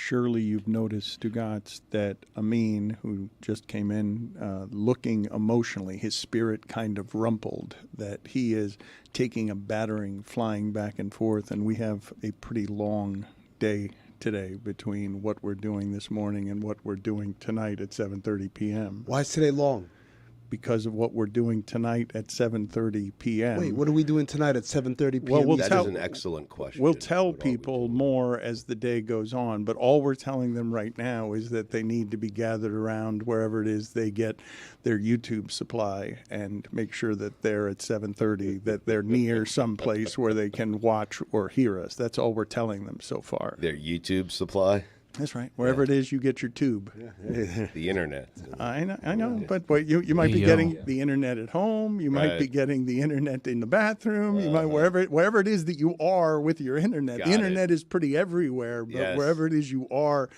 surely you've noticed, Stugotz, that Amin, who just came in looking emotionally, his spirit kind of rumpled, that he is taking a battering, flying back and forth, and we have a pretty long day today between what we're doing this morning and what we're doing tonight at 7:30 p.m. Why is today long? Because of what we're doing tonight at 7:30 p.m. Wait, what are we doing tonight at 7:30 p.m.? Well, that is an excellent question. We'll tell people more as the day goes on, but all we're telling them right now is that they need to be gathered around wherever it is they get their YouTube supply and make sure that they're at 7:30, that they're near some place where they can watch or hear us. That's all we're telling them so far. Their YouTube supply? That's right. Wherever it is, you get your tube. The internet. I know, but you might be getting the internet at home. You might be getting the internet in the bathroom. You might wherever it is that you are with your internet. The internet is pretty everywhere, but wherever it is you are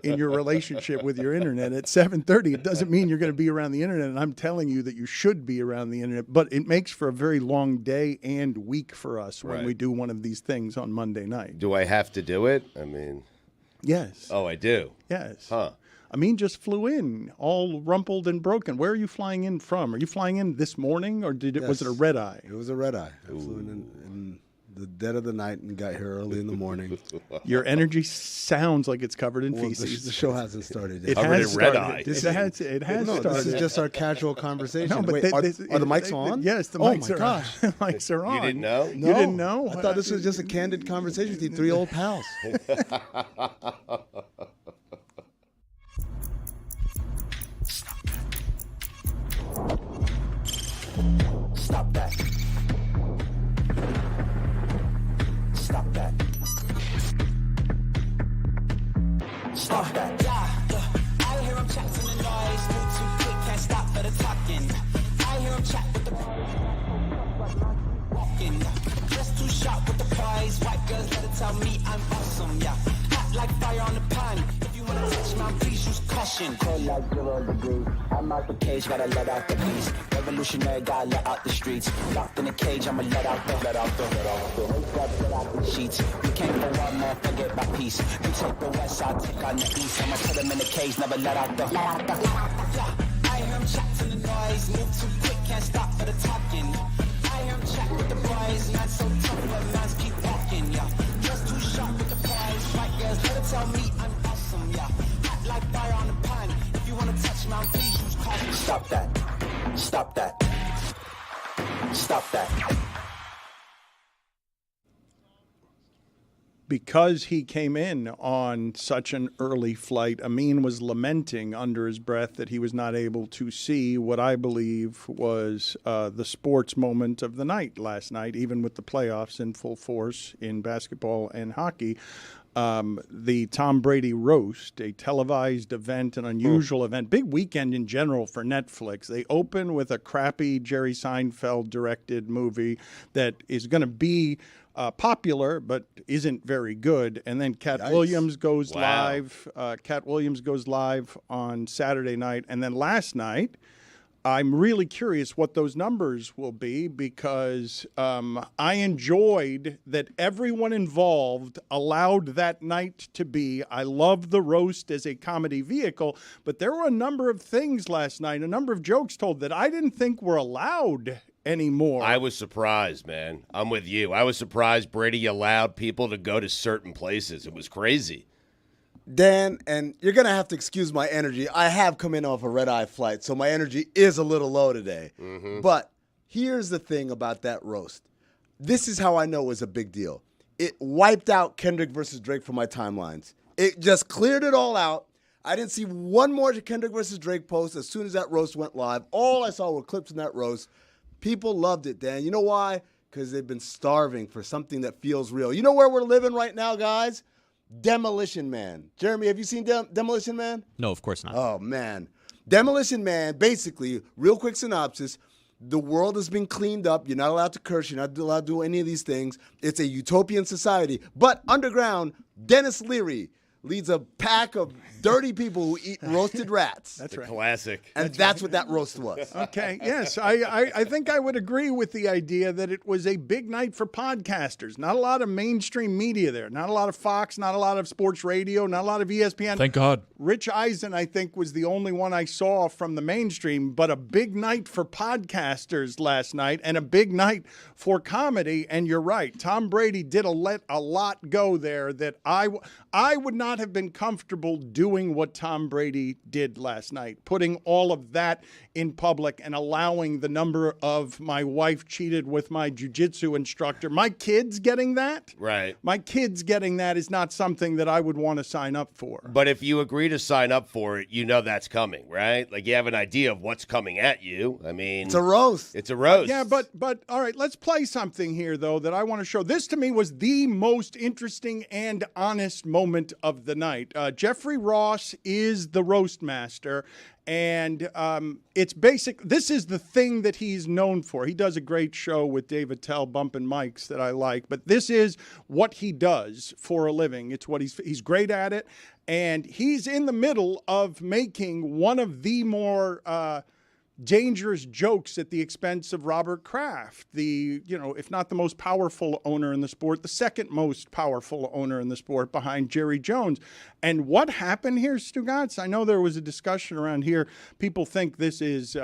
in your relationship with your internet at 7:30, it doesn't mean you're going to be around the internet. And I'm telling you that you should be around the internet, but it makes for a very long day and week for us when we do one of these things on Monday night. Do I have to do it? I mean... Yes. Oh, I do? Yes. Huh. Amin just flew in, all rumpled and broken. Where are you flying in from? Are you flying in this morning, or was it a red eye? It was a red eye. I flew in the dead of the night and got here early in the morning. Your energy sounds like it's covered in feces. The show hasn't started yet. It Covered has in red started. eye. It has started. This is just our casual conversation. No, but Wait, are the mics on? Yes, the mics are gosh. on. The mics are on. You didn't know? No, You didn't know? I thought this was just a candid conversation with you three old pals. Stop that. Stop that. Stop that. I hear him chat to the noise. Move too quick, can't stop for the talking. I hear him chat with the walking. Just too sharp with the prize. White girls let it tell me I'm awesome, yeah. Hot like fire on the pan. If you wanna touch my please use caution. Cold like 0 degrees. I'm out the cage, gotta let out the beast. Revolutionary, gotta let out the streets. Locked in a cage, I'ma let out the sheets. We came for one, man, forget my peace. You take the west, I'll take on the east. I'ma put them in the cage, never let out the. I hear him chat to the noise. Move too quick, can't stop for the talking. I hear him chat with the boys. Man, so tough, but man's keep walking, yeah. Just too sharp with the prize. White girls, let it tell me I'm awesome, yeah. Hot like fire on the pan. If you wanna touch my please use caution. Stop that. Stop that. Stop that. Because he came in on such an early flight, Amin was lamenting under his breath that he was not able to see what I believe was the sports moment of the night last night, even with the playoffs in full force in basketball and hockey. The Tom Brady roast, a televised event, an unusual event, big weekend in general for Netflix. They open with a crappy Jerry Seinfeld directed movie that is going to be popular but isn't very good. And then Cat Williams goes live. Cat Williams goes live on Saturday night. And then last night, I'm really curious what those numbers will be because I enjoyed that everyone involved allowed that night to be. I love the roast as a comedy vehicle, but there were a number of things last night, a number of jokes told that I didn't think were allowed anymore. I was surprised, man. I'm with you. I was surprised Brady allowed people to go to certain places. It was crazy. Dan, and you're going to have to excuse my energy. I have come in off a red-eye flight, so my energy is a little low today. Mm-hmm. But here's the thing about that roast. This is how I know it was a big deal. It wiped out Kendrick versus Drake from my timelines. It just cleared it all out. I didn't see one more Kendrick versus Drake post as soon as that roast went live. All I saw were clips in that roast. People loved it, Dan. You know why? Because they've been starving for something that feels real. You know where we're living right now, guys? Demolition Man. Jeremy, have you seen Demolition Man? No, of course not. Oh, man. Demolition Man, basically, real quick synopsis, the world has been cleaned up. You're not allowed to curse. You're not allowed to do any of these things. It's a utopian society. But underground, Dennis Leary, leads a pack of dirty people who eat roasted rats. That's right. Classic. And that's what that roast was. Okay, yes. I think I would agree with the idea that it was a big night for podcasters. Not a lot of mainstream media there. Not a lot of Fox, not a lot of sports radio, not a lot of ESPN. Thank God. Rich Eisen, I think, was the only one I saw from the mainstream, but a big night for podcasters last night and a big night for comedy. And you're right. Tom Brady did let a lot go there that I would not have been comfortable doing what Tom Brady did last night, putting all of that in public and allowing the number of my wife cheated with my jiu-jitsu instructor. My kids getting that? Right. My kids getting that is not something that I would want to sign up for. But if you agree to sign up for it, you know that's coming, right? Like you have an idea of what's coming at you. I mean, It's a roast. It's a roast. Yeah, but all right, let's play something here, though, that I want to show. This, to me, was the most interesting and honest moment of the night. Jeffrey Ross is the roast master, and it's basic. This is the thing that he's known for. He does a great show with David Tell, Bumpin' Mics, that I like, but this is what he does for a living. It's what he's great at it, and he's in the middle of making one of the more dangerous jokes at the expense of Robert Kraft, if not the most powerful owner in the sport, the second most powerful owner in the sport behind Jerry Jones. And what happened here, Stugotz? I know there was a discussion around here. People think this is,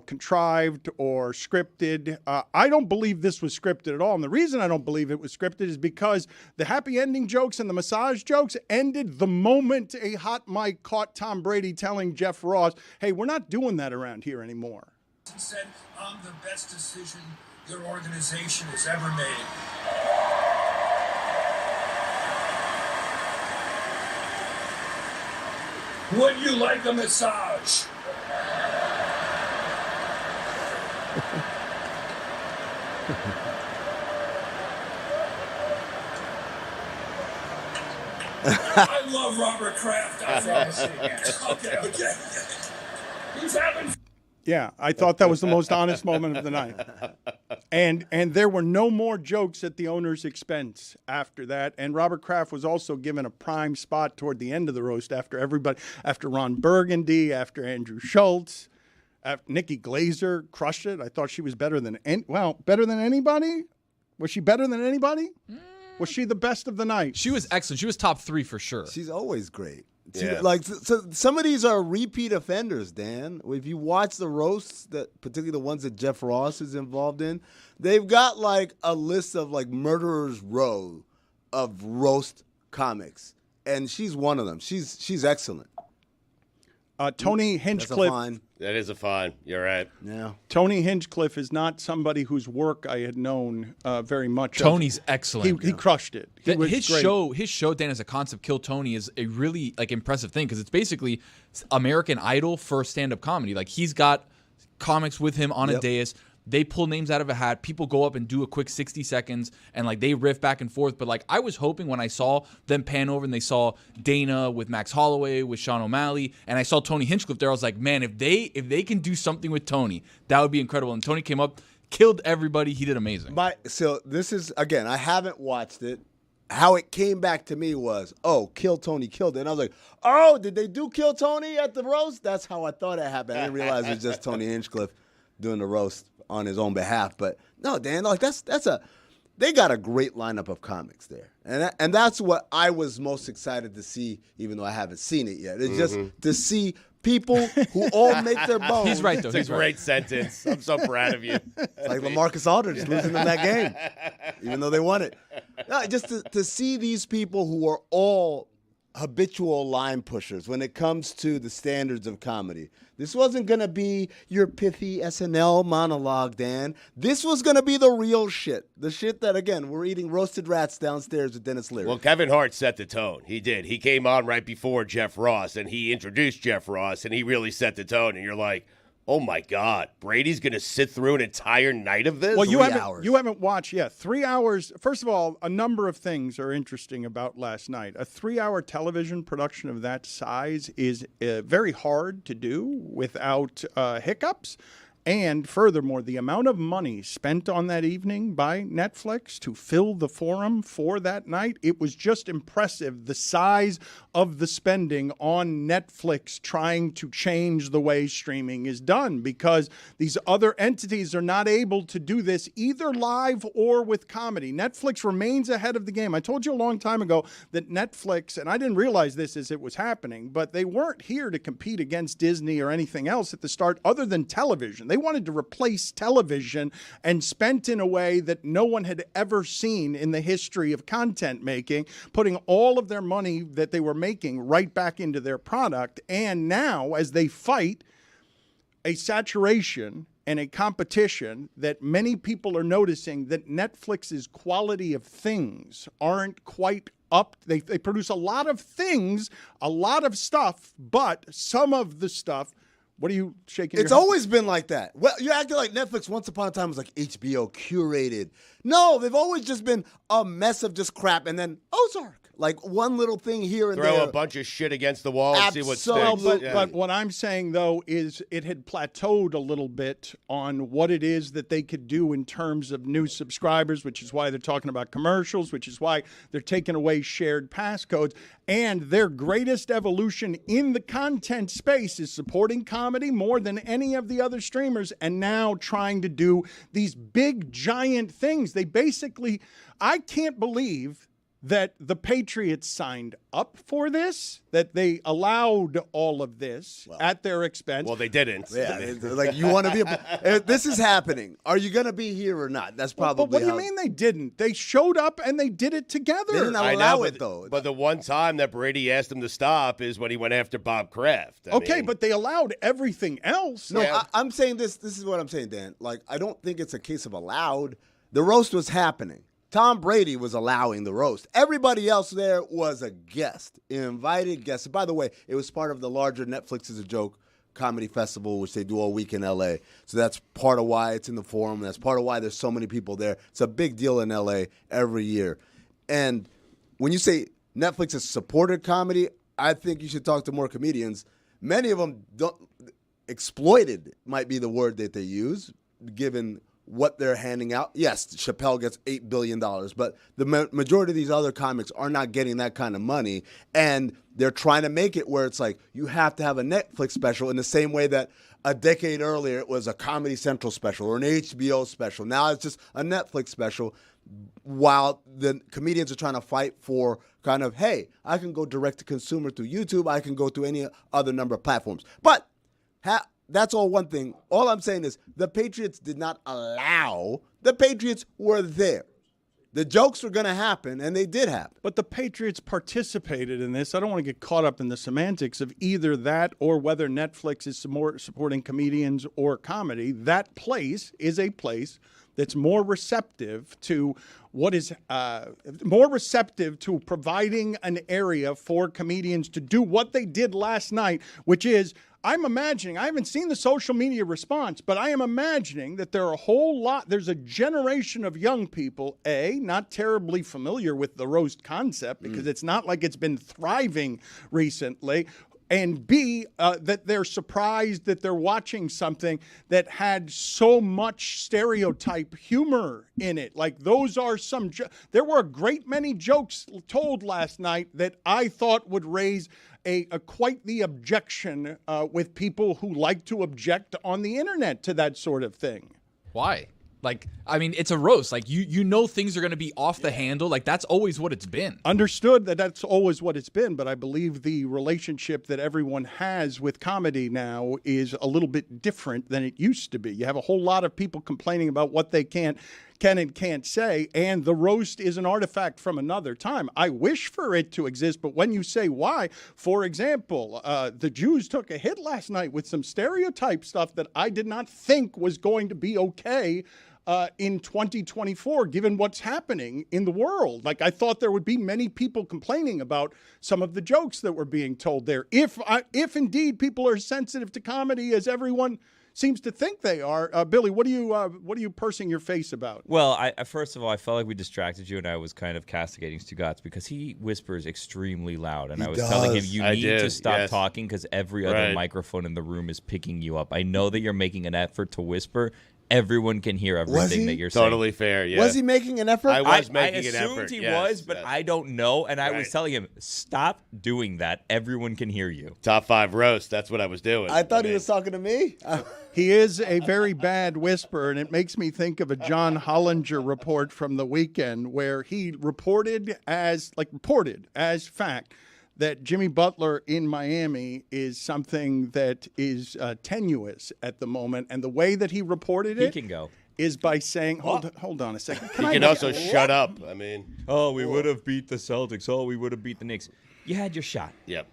contrived or scripted. I don't believe this was scripted at all. And the reason I don't believe it was scripted is because the happy ending jokes and the massage jokes ended the moment a hot mic caught Tom Brady telling Jeff Ross, hey, we're not doing that around here anymore. Said, I'm the best decision your organization has ever made. Would you like a massage? I love Robert Kraft. I promise you. Okay. He's having. Yeah, I thought that was the most honest moment of the night. And there were no more jokes at the owner's expense after that. And Robert Kraft was also given a prime spot toward the end of the roast after everybody, after Ron Burgundy, after Andrew Schultz, after Nikki Glazer crushed it. I thought she was better than anybody. Was she better than anybody? Was she the best of the night? She was excellent. She was top 3 for sure. She's always great. Yeah. So some of these are repeat offenders, Dan. If you watch the roasts, particularly the ones that Jeff Ross is involved in, they've got like a list of like murderer's row of roast comics, and she's one of them. She's excellent. Tony Hinchcliffe. That's a fine. That is a fine. You're right. Yeah. Tony Hinchcliffe is not somebody whose work I had known very much. Tony's excellent. He crushed it. His show, Dan, as a concept, Kill Tony, is a really impressive thing because it's basically American Idol for stand-up comedy. Like he's got comics with him on a dais. They pull names out of a hat. People go up and do a quick 60 seconds, and they riff back and forth. But I was hoping when I saw them pan over and they saw Dana with Max Holloway, with Sean O'Malley, and I saw Tony Hinchcliffe there, I was like, man, if they can do something with Tony, that would be incredible. And Tony came up, killed everybody. He did amazing. So this is, again, I haven't watched it. How it came back to me was, Kill Tony killed it. And I was like, did they do Kill Tony at the roast? That's how I thought it happened. I didn't realize it was just Tony Hinchcliffe doing the roast on his own behalf. But no, Dan, they got a great lineup of comics there. And that's what I was most excited to see, even though I haven't seen it yet. It's just to see people who all make their bones. He's right, though. It's a great sentence. I'm so proud of you. It's like LaMarcus Aldridge losing in that game, even though they won it. No, just to see these people who are all habitual line pushers when it comes to the standards of comedy. This wasn't going to be your pithy SNL monologue, Dan. This was going to be the real shit. The shit that, again, we're eating roasted rats downstairs with Dennis Leary. Well, Kevin Hart set the tone. He did. He came on right before Jeff Ross, and he introduced Jeff Ross, and he really set the tone. And you're like, oh, my God, Brady's going to sit through an entire night of this? Well, you 3 hours. You haven't watched yet. 3 hours. First of all, a number of things are interesting about last night. A 3-hour television production of that size is very hard to do without hiccups. And furthermore, the amount of money spent on that evening by Netflix to fill the forum for that night, it was just impressive. The size of the spending on Netflix trying to change the way streaming is done, because these other entities are not able to do this either live or with comedy. Netflix remains ahead of the game. I told you a long time ago that Netflix, and I didn't realize this as it was happening, but they weren't here to compete against Disney or anything else at the start other than television. They wanted to replace television, and spent in a way that no one had ever seen in the history of content making, putting all of their money that they were making right back into their product. And now, as they fight a saturation and a competition that many people are noticing, that Netflix's quality of things aren't quite up. They produce a lot of things, a lot of stuff, but some of the stuff. What are you shaking? It's always been like that. Well, you're acting like Netflix once upon a time was like HBO curated. No, they've always just been a mess of just crap, and then Ozark. Like one little thing here and there. Throw a bunch of shit against the wall and see what sticks. Absolutely. But what I'm saying, though, is it had plateaued a little bit on what it is that they could do in terms of new subscribers, which is why they're talking about commercials, which is why they're taking away shared passcodes. And their greatest evolution in the content space is supporting comedy more than any of the other streamers, and now trying to do these big, giant things. They basically, I can't believe that the Patriots signed up for this, that they allowed all of this at their expense. Well, they didn't. Yeah, like you want to be. This is happening. Are you going to be here or not? That's probably. But what do you mean they didn't? They showed up and they did it together. They didn't allow it though. But the one time that Brady asked him to stop is when he went after Bob Kraft. I mean, but they allowed everything else. No, I'm saying this. This is what I'm saying, Dan. Like, I don't think it's a case of allowed. The roast was happening. Tom Brady was allowing the roast. Everybody else there was a guest, an invited guest. And by the way, it was part of the larger Netflix is a Joke comedy festival, which they do all week in L.A. So that's part of why it's in the forum. That's part of why there's so many people there. It's a big deal in L.A. every year. And when you say Netflix has supported comedy, I think you should talk to more comedians. Many of them exploited might be the word that they use, given what they're handing out. Yes, Chappelle gets $8 billion, but the majority of these other comics are not getting that kind of money, and they're trying to make it where it's like you have to have a Netflix special in the same way that a decade earlier it was a Comedy Central special or an HBO special. Now it's just a Netflix special, while the comedians are trying to fight for kind of, hey, I can go direct to consumer through YouTube, I can go to any other number of platforms. But that's all one thing. All I'm saying is the Patriots did not allow. The Patriots were there. The jokes were going to happen, and they did happen. But the Patriots participated in this. I don't want to get caught up in the semantics of either that or whether Netflix is supporting comedians or comedy. That place is a place that's more receptive to providing an area for comedians to do what they did last night, which is, I'm imagining, I haven't seen the social media response, but I am imagining that there's a generation of young people, not terribly familiar with the roast concept, because it's not like it's been thriving recently, and B, that they're surprised that they're watching something that had so much stereotype humor in it. Like, those are there were a great many jokes told last night that I thought would raise a quite the objection with people who like to object on the internet to that sort of thing. Why? Like, I mean, it's a roast. Like, you know things are going to be off the handle. Like, that's always what it's been. Understood that that's always what it's been, but I believe the relationship that everyone has with comedy now is a little bit different than it used to be. You have a whole lot of people complaining about what they can and can't say, and the roast is an artifact from another time. I wish for it to exist, but when you say why, for example, the Jews took a hit last night with some stereotype stuff that I did not think was going to be okay in 2024, given what's happening in the world. Like, I thought there would be many people complaining about some of the jokes that were being told there. If indeed people are sensitive to comedy, as everyone seems to think they are. Billy, what are you pursing your face about? Well, I first of all, I felt like we distracted you, and I was kind of castigating Stugotz because he whispers extremely loud, and I was telling him you need to stop talking because every other microphone in the room is picking you up. I know that you're making an effort to whisper. Everyone can hear everything that you're saying. Totally fair, yeah. Was he making an effort? I was making an effort. I assumed he was, but I don't know. And I was telling him, stop doing that. Everyone can hear you. Top 5 roast. That's what I was doing. I thought he was talking to me. He is a very bad whisperer, and it makes me think of a John Hollinger report from the weekend where he reported as fact that Jimmy Butler in Miami is something that is tenuous at the moment. And the way that he reported it is by saying, hold on a second. He can also shut up. I mean. Oh, we would have beat the Celtics. Oh, we would have beat the Knicks. You had your shot. Yep.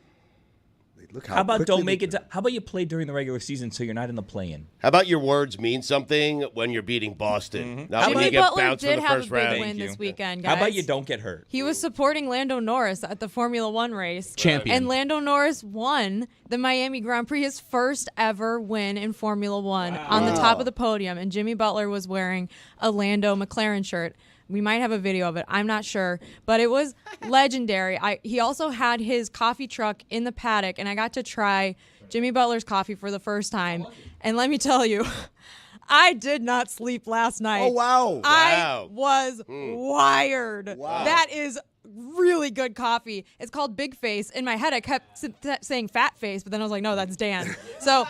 Look how about don't make it to, how about you play during the regular season so you're not in the play-in? How about your words mean something when you're beating Boston? Not when Jimmy you get Butler bounced did for the have first a big round. win this weekend, guys. How about you don't get hurt? He was supporting Lando Norris at the Formula One race. Champion. And Lando Norris won the Miami Grand Prix, his first ever win in Formula One on the top of the podium. And Jimmy Butler was wearing a Lando McLaren shirt. We might have a video of it. I'm not sure. But it was legendary. He also had his coffee truck in the paddock, and I got to try Jimmy Butler's coffee for the first time. And let me tell you, I did not sleep last night. Oh, wow. I was wired. Wow. That is really good coffee. It's called Big Face. In my head, I kept saying Fat Face, but then I was like, no, that's Dan. So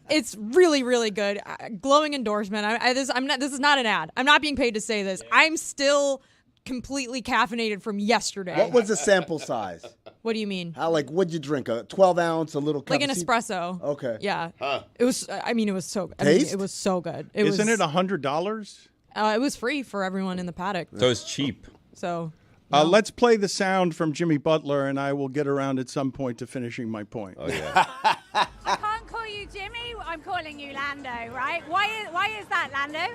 it's really, really good. Glowing endorsement. This is not an ad. I'm not being paid to say this. I'm still completely caffeinated from yesterday. What was the sample size? What do you mean? What'd you drink? A 12-ounce, a little cup? Like an espresso. Okay. Yeah. It was. It was so. Taste? It was so good. Isn't it $100? It was free for everyone in the paddock. So it's cheap. So. Let's play the sound from Jimmy Butler, and I will get around at some point to finishing my point. Oh, yeah. I can't call you Jimmy. I'm calling you Lando, right? Why is that, Lando?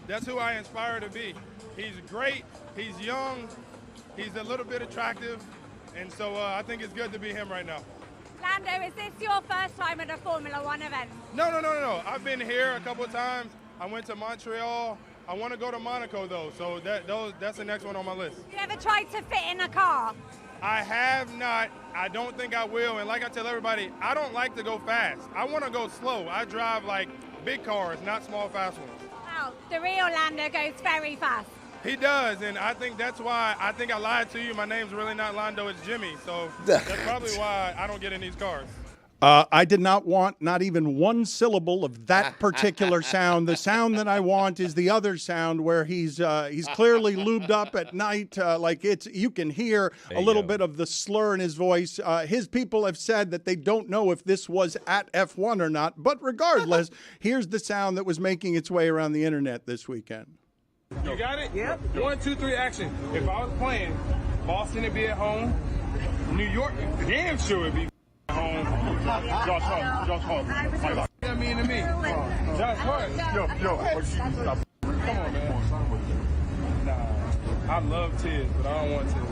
That's who I aspire to be. He's great. He's young. He's a little bit attractive. And so I think it's good to be him right now. Lando, is this your first time at a Formula One event? No. I've been here a couple of times. I went to Montreal. I want to go to Monaco, though. So that's the next one on my list. You ever tried to fit in a car? I have not. I don't think I will. And like I tell everybody, I don't like to go fast. I want to go slow. I drive like big cars, not small, fast ones. Wow, the real Lando goes very fast. He does, and I think that's why I think I lied to you. My name's really not Lando, it's Jimmy. So that's probably why I don't get in these cars. I did not want not even one syllable of that particular sound. The sound that I want is the other sound where he's clearly lubed up at night. You can hear a little bit of the slur in his voice. His people have said that they don't know if this was at F1 or not. But regardless, here's the sound that was making its way around the internet this weekend. You got it? Yep. 1, 2, 3, action. If I was playing, Boston would be at home. New York, damn sure would be at home. Josh Hart. That mean to me. Josh Hart. Yo. Come on, man. Nah. I love Tibbs, but I don't want Tibbs.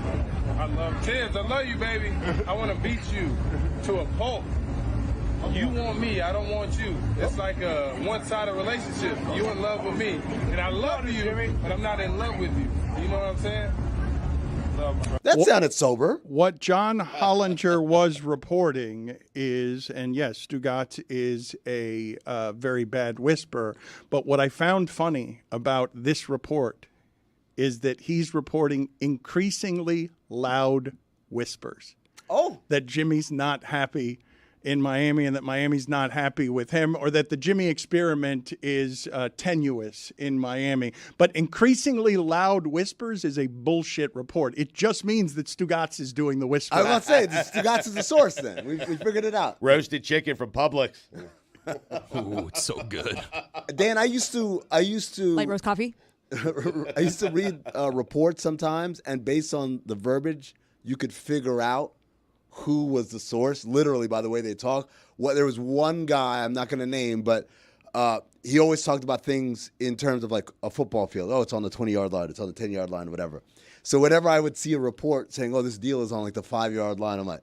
I love Tibbs. I love you, baby. I want to beat you to a pulp. You want me, I don't want you. It's like a one-sided relationship. You in love with me, and I love you, but I'm not in love with you. You know what I'm saying? That sounded sober. What John Hollinger was reporting is, and yes, Stugotz is a very bad whisperer, but what I found funny about this report is that he's reporting increasingly loud whispers. Oh. That Jimmy's not happy in Miami and that Miami's not happy with him, or that the Jimmy experiment is tenuous in Miami. But increasingly loud whispers is a bullshit report. It just means that Stugotz is doing the whispering. I was going to say, Stugotz is the source then. We figured it out. Roasted chicken from Publix. Ooh, it's so good. Dan, I used to Light roast coffee? I used to read reports sometimes, and based on the verbiage, you could figure out who was the source, literally by the way they talk. There was one guy, I'm not going to name, but he always talked about things in terms of like a football field. Oh, it's on the 20-yard line, it's on the 10-yard line, whatever. So whenever I would see a report saying, oh, this deal is on like the 5-yard line, I'm like,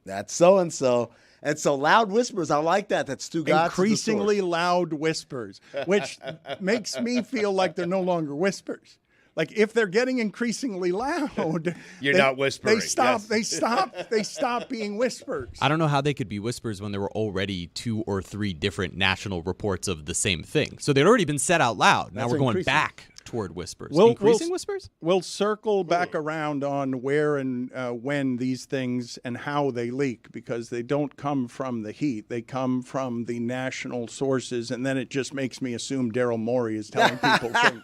That's so-and-so. And so loud whispers, I like that. That's Stugotz. Increasingly loud whispers, which makes me feel like they're no longer whispers. Like if they're getting increasingly loud, you're not whispering. They stop being whispers. I don't know how they could be whispers when there were already 2 or 3 different national reports of the same thing. So they'd already been said out loud. Now we're going back toward whispers. Increasing whispers? We'll circle back around on where and when these things and how they leak, because they don't come from the Heat. They come from the national sources, and then it just makes me assume Daryl Morey is telling people things.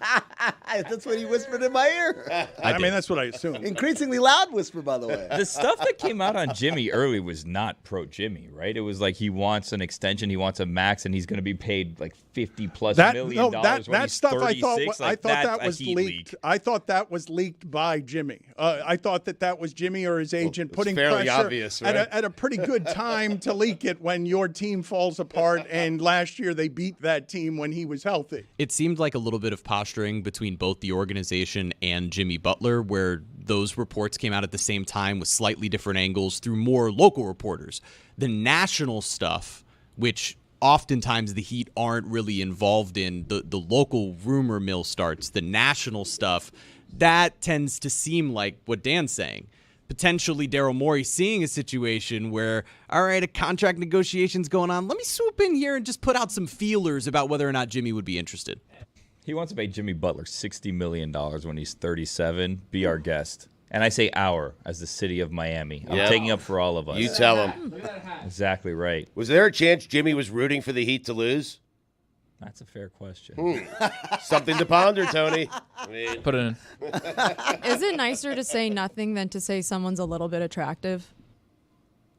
That's what he whispered in my ear. I mean, that's what I assume. Increasingly loud whisper, by the way. The stuff that came out on Jimmy early was not pro Jimmy, right? It was like he wants an extension, he wants a max, and he's going to be paid like $50+ million when he's stuff 36. I thought that was leaked. I thought that was leaked by Jimmy. I thought that was Jimmy or his agent putting pressure obvious, right? at a pretty good time to leak it when your team falls apart. And last year they beat that team when he was healthy. It seemed like a little bit of posturing between both the organization and Jimmy Butler, where those reports came out at the same time with slightly different angles through more local reporters. The national stuff, which oftentimes the Heat aren't really involved in, the local rumor mill starts. The national stuff, that tends to seem like what Dan's saying. Potentially Daryl Morey seeing a situation where, all right, a contract negotiation's going on. Let me swoop in here and just put out some feelers about whether or not Jimmy would be interested. He wants to pay Jimmy Butler $60 million when he's 37. Be our guest. And I say our, as the city of Miami. I'm taking up for all of us. You tell him. Exactly right. Was there a chance Jimmy was rooting for the Heat to lose? That's a fair question. Something to ponder, Tony. I mean, Put it in. Is it nicer to say nothing than to say someone's a little bit attractive?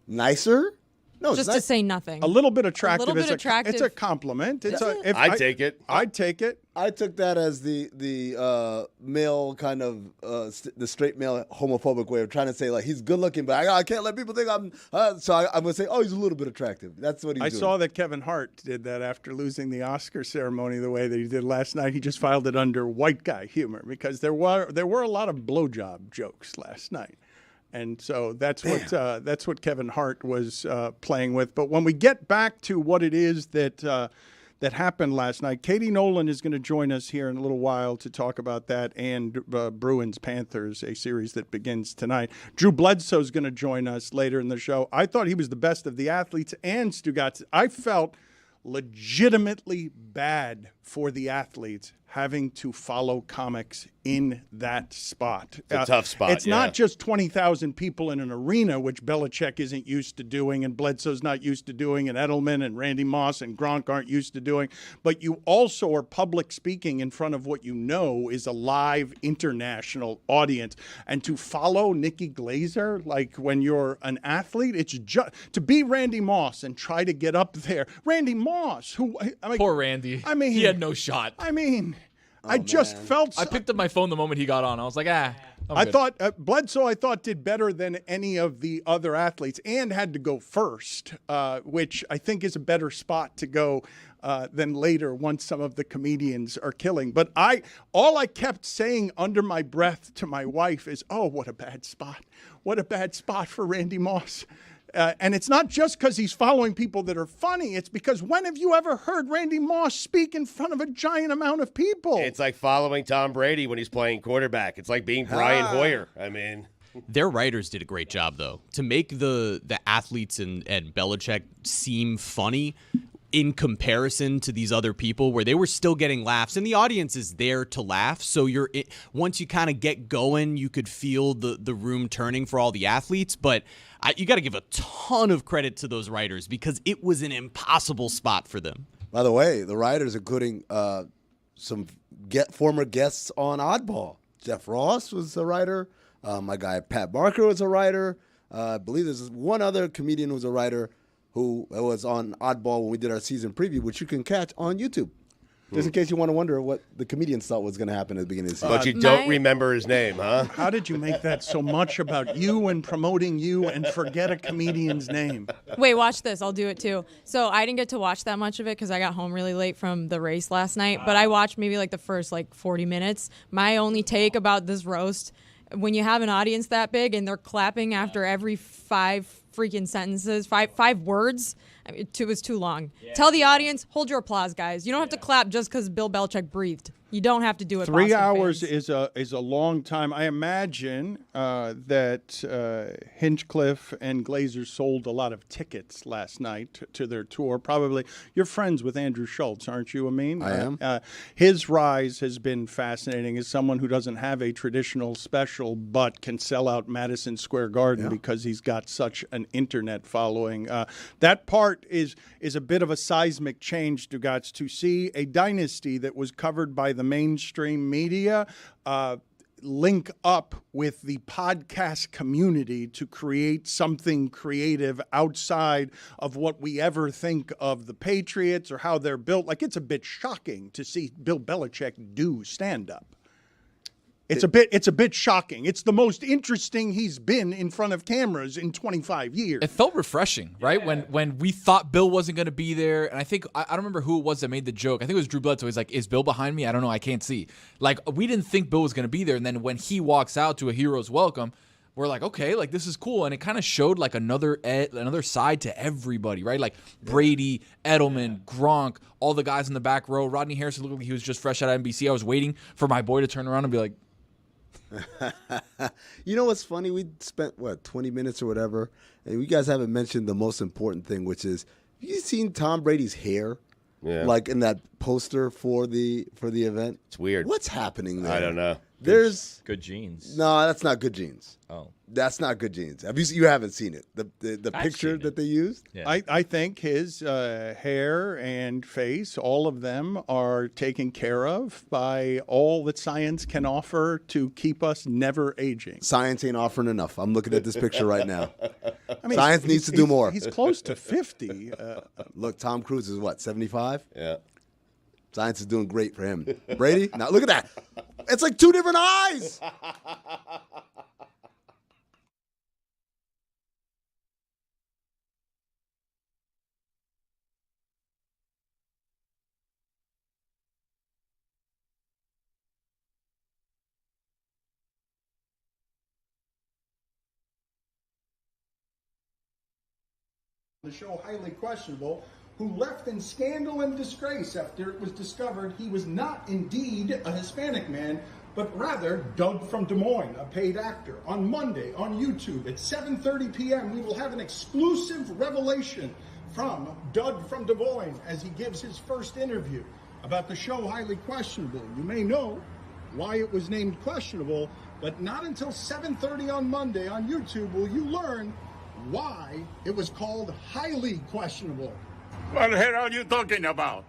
Nicer? No, just to say nothing. A little bit attractive. It's a compliment. I'd take it. I'd take it. I took that as the male kind of the straight male homophobic way of trying to say like he's good looking, but I can't let people think I'm. So I'm gonna say, oh, he's a little bit attractive. That's what he's doing. I saw that Kevin Hart did that after losing the Oscar ceremony the way that he did last night. He just filed it under white guy humor because there were a lot of blowjob jokes last night. And so that's what Kevin Hart was playing with. But when we get back to what it is that happened last night, Katie Nolan is going to join us here in a little while to talk about that and Bruins Panthers, a series that begins tonight. Drew Bledsoe is going to join us later in the show. I thought he was the best of the athletes, and Stugotz. I felt legitimately bad for the athletes having to follow comics in that spot. It's a tough spot. It's not just 20,000 people in an arena, which Belichick isn't used to doing, and Bledsoe's not used to doing, and Edelman and Randy Moss and Gronk aren't used to doing. But you also are public speaking in front of what you know is a live international audience. And to follow Nikki Glaser, like when you're an athlete, it's just to be Randy Moss and try to get up there. Randy Moss, Poor Randy. I mean, he had no shot. I mean, I just felt. I picked up my phone the moment he got on. I was like, I thought Bledsoe, did better than any of the other athletes and had to go first, which I think is a better spot to go than later once some of the comedians are killing. But all I kept saying under my breath to my wife is, oh, what a bad spot. What a bad spot for Randy Moss. And it's not just because he's following people that are funny. It's because when have you ever heard Randy Moss speak in front of a giant amount of people? It's like following Tom Brady when he's playing quarterback. It's like being Brian Hoyer. I mean, their writers did a great job, though, to make the athletes and Belichick seem funny in comparison to these other people where they were still getting laughs, and the audience is there to laugh. So once you kind of get going, you could feel the room turning for all the athletes. But you got to give a ton of credit to those writers because it was an impossible spot for them. By the way, the writers, including some former guests on Oddball. Jeff Ross was a writer. My guy Pat Barker was a writer. I believe there's one other comedian who was a writer who was on Oddball when we did our season preview, which you can catch on YouTube. Just in case you want to wonder what the comedians thought was going to happen at the beginning of the season. But you don't remember his name, huh? How did you make that so much about you and promoting you and forget a comedian's name? Wait, watch this. I'll do it too. So I didn't get to watch that much of it because I got home really late from the race last night. But I watched maybe like the first 40 minutes. My only take about this roast, when you have an audience that big and they're clapping after every 5 freaking sentences, five words. I mean, it was too long. Yeah. Tell the audience, hold your applause, guys. You don't have to clap just because Bill Belichick breathed. You don't have to do it. 3 Boston hours fans. is a long time. I imagine that Hinchcliffe and Glazer sold a lot of tickets last night to their tour. Probably you're friends with Andrew Schultz, aren't you, Amin? I am. His rise has been fascinating as someone who doesn't have a traditional special but can sell out Madison Square Garden because he's got such an internet following. That part is a bit of a seismic change, Stugotz, to see a dynasty that was covered by the mainstream media link up with the podcast community to create something creative outside of what we ever think of the Patriots or how they're built. Like, it's a bit shocking to see Bill Belichick do stand-up. It's a bit shocking. It's the most interesting he's been in front of cameras in 25 years. It felt refreshing, right? When we thought Bill wasn't going to be there, and I think I don't remember who it was that made the joke. I think it was Drew Bledsoe. He's like, "Is Bill behind me? I don't know. I can't see." Like, we didn't think Bill was going to be there, and then when he walks out to a hero's welcome, we're like, okay, like this is cool, and it kind of showed like another side to everybody, right? Like Brady, Edelman, Gronk, all the guys in the back row. Rodney Harrison looked like he was just fresh out of NBC. I was waiting for my boy to turn around and be like. You know what's funny? We spent 20 minutes or whatever, and you guys haven't mentioned the most important thing, which is, have you seen Tom Brady's hair? Yeah. Like in that poster for the event? It's weird. What's happening there? I don't know. There's good genes. No, that's not good genes. Oh, that's not good genes. You haven't seen it? The picture that they used. Yeah. I think his hair and face, all of them, are taken care of by all that science can offer to keep us never aging. Science ain't offering enough. I'm looking at this picture right now. I mean, science needs to do more. He's close to 50. Look, Tom Cruise is what, 75? Yeah. Science is doing great for him. Brady, now look at that. It's like two different eyes. The show highly questionable, who left in scandal and disgrace after it was discovered he was not indeed a Hispanic man, but rather Doug from Des Moines, a paid actor. On Monday on YouTube at 7:30 p.m., we will have an exclusive revelation from Doug from Des Moines as he gives his first interview about the show highly questionable. You may know why it was named questionable, but not until 7:30 on Monday on YouTube will you learn why it was called highly questionable. What the hell are you talking about?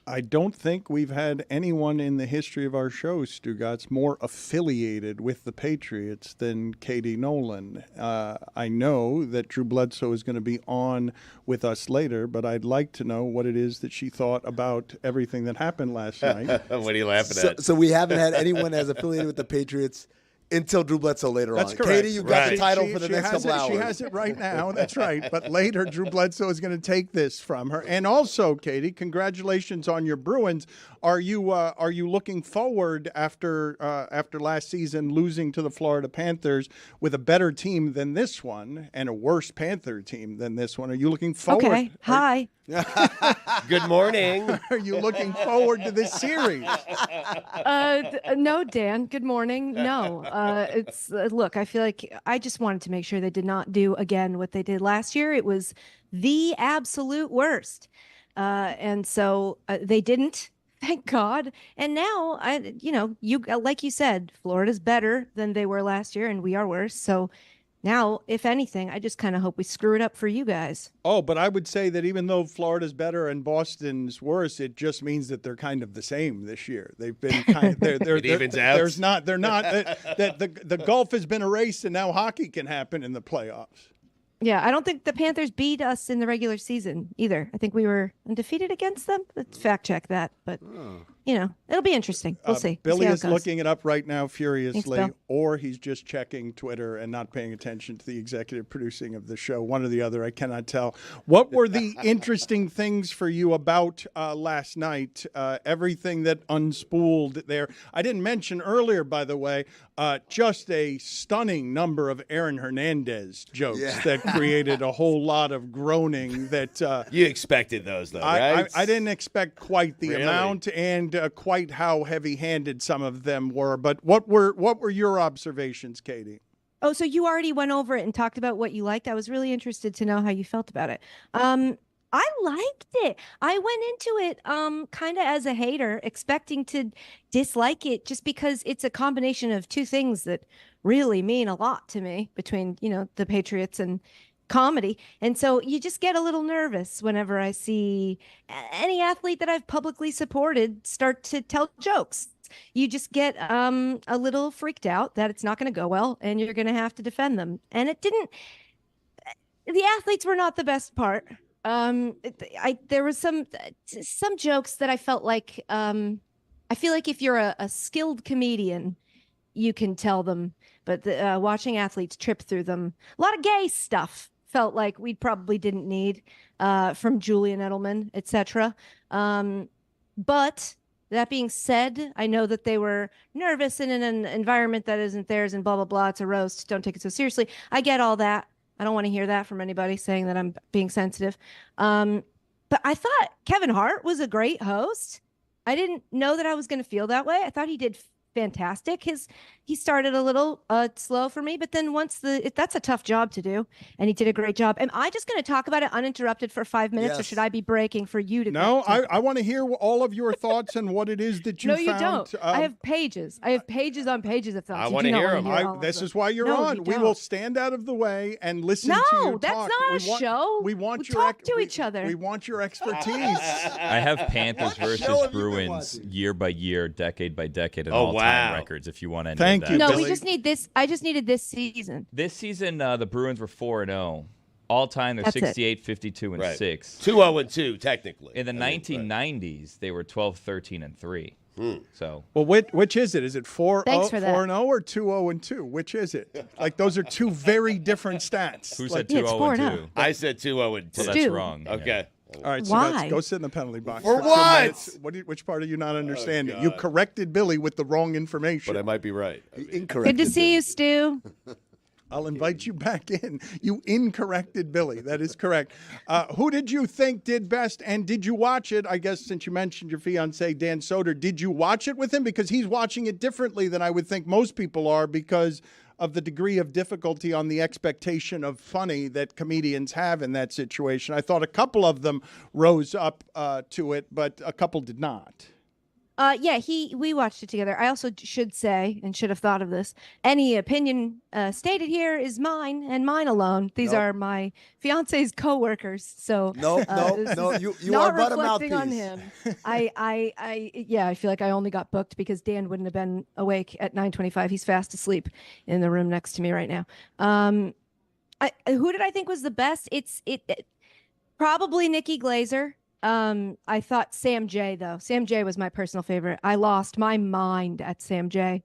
I don't think we've had anyone in the history of our show, Stugotz, more affiliated with the Patriots than Katie Nolan. I know that Drew Bledsoe is going to be on with us later, but I'd like to know what it is that she thought about everything that happened last night. What are you laughing at? So we haven't had anyone as affiliated with the Patriots until Drew Bledsoe later That's on. correct. Katie, you got the title for the next couple hours. She has it right now. That's right. But later, Drew Bledsoe is going to take this from her. And also, Katie, congratulations on your Bruins. Are you looking forward after last season losing to the Florida Panthers with a better team than this one and a worse Panther team than this one? Are you looking forward? Okay. Hi. Good morning. Are you looking forward to this series? No, Dan. Good morning. No. It's look, I feel like I just wanted to make sure they did not do again what they did last year. It was the absolute worst. And so they didn't. Thank God. And now, you like you said, Florida's better than they were last year, and we are worse. So now, if anything, I just kind of hope we screw it up for you guys. Oh, but I would say that even though Florida's better and Boston's worse, it just means that they're kind of the same this year. They've been kind of it evens out. They're not that the gulf has been erased and now hockey can happen in the playoffs. Yeah, I don't think the Panthers beat us in the regular season either. I think we were undefeated against them. Let's fact check that. But, it'll be interesting. We'll see. Billy see is looking it up right now furiously, Thanks, or he's just checking Twitter and not paying attention to the executive producing of the show. One or the other, I cannot tell. What were the interesting things for you about last night? Everything that unspooled there. I didn't mention earlier, by the way, just a stunning number of Aaron Hernandez jokes that created a whole lot of groaning. That you expected those, though, right? I didn't expect quite the amount and quite how heavy-handed some of them were. But what were your observations, Katie? Oh, so you already went over it and talked about what you liked. I was really interested to know how you felt about it. I liked it. I went into it kind of as a hater, expecting to dislike it just because it's a combination of two things that really mean a lot to me between, the Patriots and comedy. And so you just get a little nervous whenever I see any athlete that I've publicly supported start to tell jokes. You just get a little freaked out that it's not going to go well and you're going to have to defend them. And it didn't. The athletes were not the best part. There was some jokes that I felt like I feel like if you're a skilled comedian, you can tell them. But watching athletes trip through them, a lot of gay stuff felt like we probably didn't need from Julian Edelman, etc. But that being said, I know that they were nervous in an environment that isn't theirs and blah, blah, blah. It's a roast. Don't take it so seriously. I get all that. I don't want to hear that from anybody saying that I'm being sensitive. But I thought Kevin Hart was a great host. I didn't know that I was going to feel that way. I thought he did fantastic. He started a little slow for me, but then that's a tough job to do, and he did a great job. Am I just going to talk about it uninterrupted for 5 minutes, or should I be breaking for you to? No, I want to hear all of your thoughts and what it is that you found. No, you don't. I have pages. I have pages on pages of thoughts. I want to hear them. This is why you're on. We will stand out of the way and listen to you talk. No, that's not a show. We want your talk to each other. We want your expertise. I have Panthers versus Bruins year by year, decade by decade, and all-time records. If you want to, thank you. No, Billy. we just need this. I just needed this season. This season, the Bruins were 4-0. All time, they're 68, 52, and 6. 2-0-2, technically. In the 1990s, they were 12, 13, and 3. So, well, which is it? Is it 4-0 or 2-0-2? Which is it? Like those are two very different stats. Who said 2-0-2? I said 2-0-2. Well, that's wrong. Okay. All right, so go sit in the penalty box. For what? Which part are you not understanding? You corrected Billy with the wrong information. But I might be right. Incorrect. Good to see you, Stu. I'll invite you back in. You incorrected Billy. That is correct. Who did you think did best, and did you watch it? I guess since you mentioned your fiancé, Dan Soder, did you watch it with him? Because he's watching it differently than I would think most people are because of the degree of difficulty on the expectation of funny that comedians have in that situation. I thought a couple of them rose up to it, but a couple did not. Yeah, we watched it together. I also should say, and should have thought of this, any opinion stated here is mine and mine alone. These are my fiance's coworkers. So no, you are but a mouthpiece. On him. I feel like I only got booked because Dan wouldn't have been awake at 9:25. He's fast asleep in the room next to me right now. Who did I think was the best? It probably Nikki Glaser. I thought Sam J, though. Sam J was my personal favorite. I lost my mind at Sam J.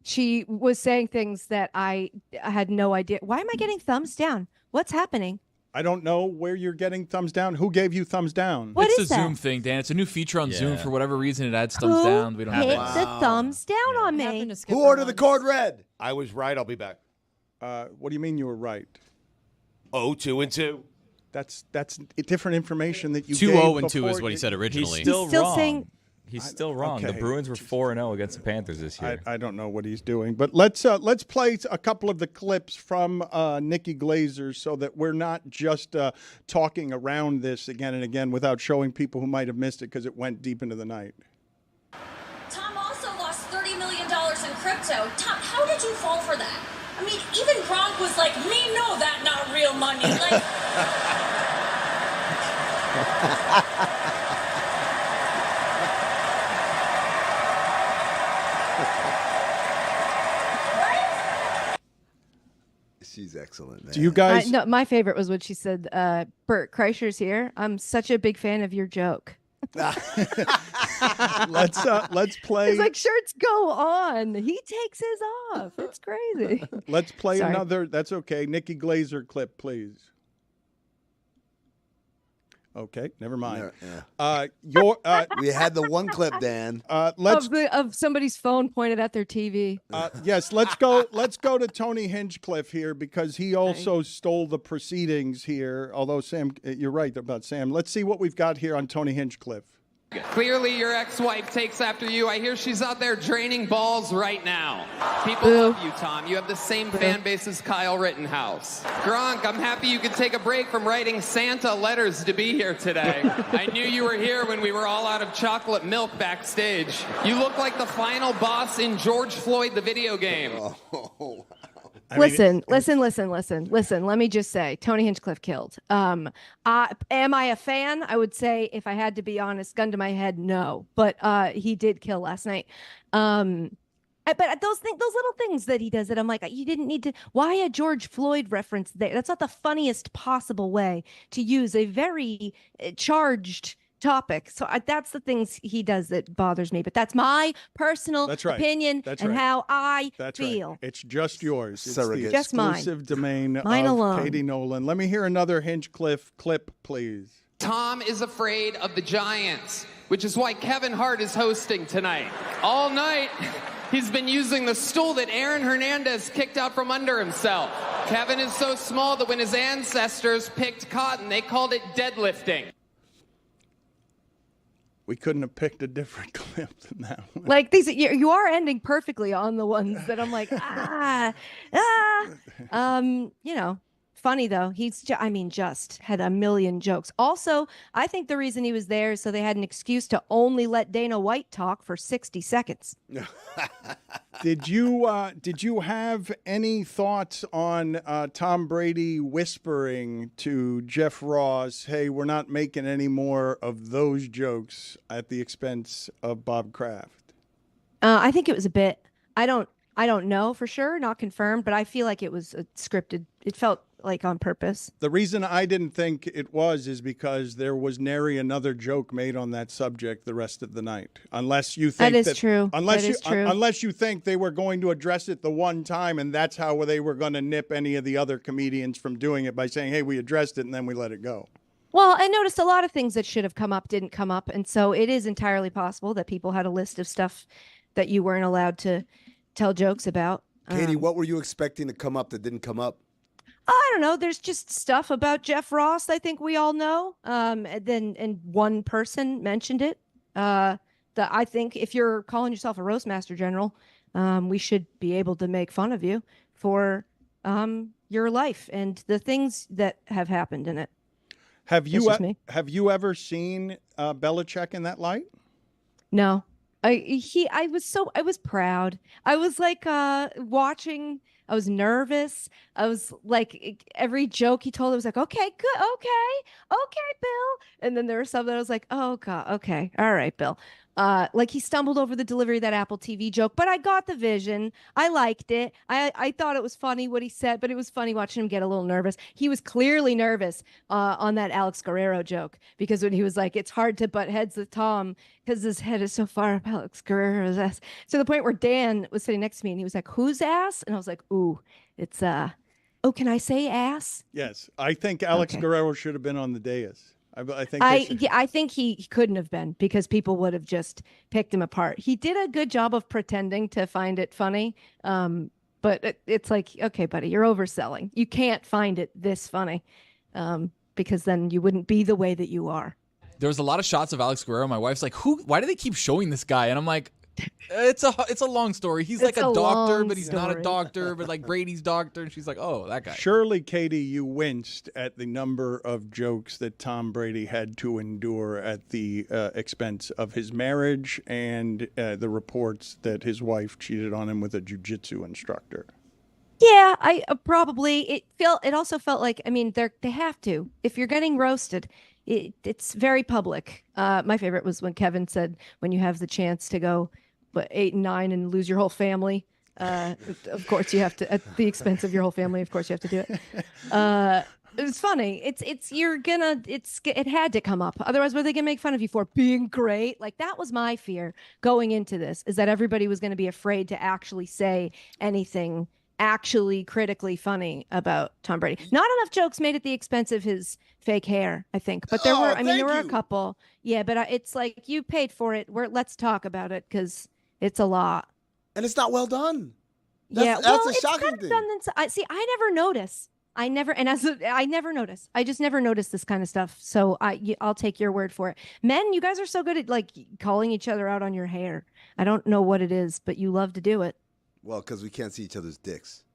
She was saying things that I had no idea. Why am I getting thumbs down? What's happening? I don't know where you're getting thumbs down. Who gave you thumbs down? What it's is a that? Zoom thing, Dan. It's a new feature on Zoom. For whatever reason, it adds thumbs down. We don't have hit it. the thumbs down on me? Who ordered the code red? I was right. I'll be back. What do you mean you were right? 2-2. That's different information that you 2-0 and 2 before is what he said originally. He's still wrong. saying He's still wrong. Okay. The Bruins were 4-0 against the Panthers this year. I don't know what he's doing, but let's play a couple of the clips from Nikki Glaser so that we're not just talking around this again and again without showing people who might have missed it because it went deep into the night. Tom also lost $30 million in crypto. Tom, how did you fall for that? I mean, even Gronk was like, me know that not real money. Like. She's excellent, man. Do you guys? No, my favorite was when she said, Bert Kreischer's here. I'm such a big fan of your joke. Let's play. It's like, shirts go on. He takes his off. It's crazy. Let's play Sorry. another. That's okay. Nikki Glaser clip, please. Okay, never mind. We had the one clip, Dan. Of somebody's phone pointed at their TV. Yes, let's go to Tony Hinchcliffe here because he also stole the proceedings here. Although Sam, you're right about Sam. Let's see what we've got here on Tony Hinchcliffe. Clearly, your ex-wife takes after you. I hear she's out there draining balls right now. People love you, Tom. You have the same fan base as Kyle Rittenhouse. Gronk, I'm happy you could take a break from writing Santa letters to be here today. I knew you were here when we were all out of chocolate milk backstage. You look like the final boss in George Floyd, the video game. Listen. Let me just say, Tony Hinchcliffe killed. Am I a fan? I would say, if I had to be honest, gun to my head, no. But he did kill last night. But those little things that he does that I'm like, you didn't need to. Why a George Floyd reference there? That's not the funniest possible way to use a very charged topic. So that's the things he does that bothers me. But that's my personal opinion and how I feel. Right. It's just yours. It's the just exclusive domain mine of alone. Katie Nolan. Let me hear another Hinchcliffe clip, please. Tom is afraid of the Giants, which is why Kevin Hart is hosting tonight. All night, he's been using the stool that Aaron Hernandez kicked out from under himself. Kevin is so small that when his ancestors picked cotton, they called it deadlifting. We couldn't have picked a different clip than that one. Like these, you are ending perfectly on the ones that I'm like, funny though. He's, just had a million jokes. Also, I think the reason he was there is so they had an excuse to only let Dana White talk for 60 seconds. Did you have any thoughts on Tom Brady whispering to Jeff Ross, "Hey, we're not making any more of those jokes at the expense of Bob Kraft"? I think it was a bit. I don't know for sure, not confirmed, but I feel like it was scripted. It felt like on purpose. The reason I didn't think it was is because there was nary another joke made on that subject the rest of the night. Unless you think that is true. Unless you think they were going to address it the one time and that's how they were going to nip any of the other comedians from doing it by saying, "Hey, we addressed it and then we let it go." Well, I noticed a lot of things that should have come up didn't come up, and so it is entirely possible that people had a list of stuff that you weren't allowed to tell jokes about. Katie, what were you expecting to come up that didn't come up? I don't know. There's just stuff about Jeff Ross I think we all know. And one person mentioned it. That I think if you're calling yourself a roast master general, we should be able to make fun of you for your life and the things that have happened in it. Have you ever seen Belichick in that light? No. I was proud. I was like watching. I was nervous. I was like, every joke he told, I was like, okay, good, okay, Bill. And then there was some that I was like, oh God, okay, all right, Bill. Like he stumbled over the delivery of that Apple TV joke, but I got the vision. I liked it. I thought it was funny what he said, but it was funny watching him get a little nervous. He was clearly nervous on that Alex Guerrero joke, because when he was like, it's hard to butt heads with Tom because his head is so far up Alex Guerrero's ass. To the point where Dan was sitting next to me and he was like, whose ass? And I was like, ooh, it's oh, can I say ass? Yes. I think Alex Guerrero should have been on the dais. I think he couldn't have been, because people would have just picked him apart. He did a good job of pretending to find it funny, but it's like, okay, buddy, you're overselling. You can't find it this funny, because then you wouldn't be the way that you are. There was a lot of shots of Alex Guerrero. My wife's like, why do they keep showing this guy? And I'm like, it's a long story. He's like a doctor, but he's not a doctor, but like Brady's doctor. And she's like, oh, that guy. Surely, Katie, you winced at the number of jokes that Tom Brady had to endure at the expense of his marriage and the reports that his wife cheated on him with a jiu-jitsu instructor. Yeah, I probably it also felt like, I mean, they have to. If you're getting roasted, it's very public. My favorite was when Kevin said, when you have the chance to go 8 and 9 and lose your whole family, of course you have to, at the expense of your whole family, of course you have to do it. It was funny. It had to come up. Otherwise, what are they gonna make fun of you for? Being great? Like, that was my fear going into this, is that everybody was gonna be afraid to actually say anything actually critically funny about Tom Brady. Not enough jokes made at the expense of his fake hair, I think. But there were a couple. Yeah, but it's like, you paid for it. Let's talk about it, because it's a lot. And it's not well done. That's a shocking thing. I never notice. I never notice. I just never notice this kind of stuff. So I'll take your word for it. Men, you guys are so good at like calling each other out on your hair. I don't know what it is, but you love to do it. Well, because we can't see each other's dicks.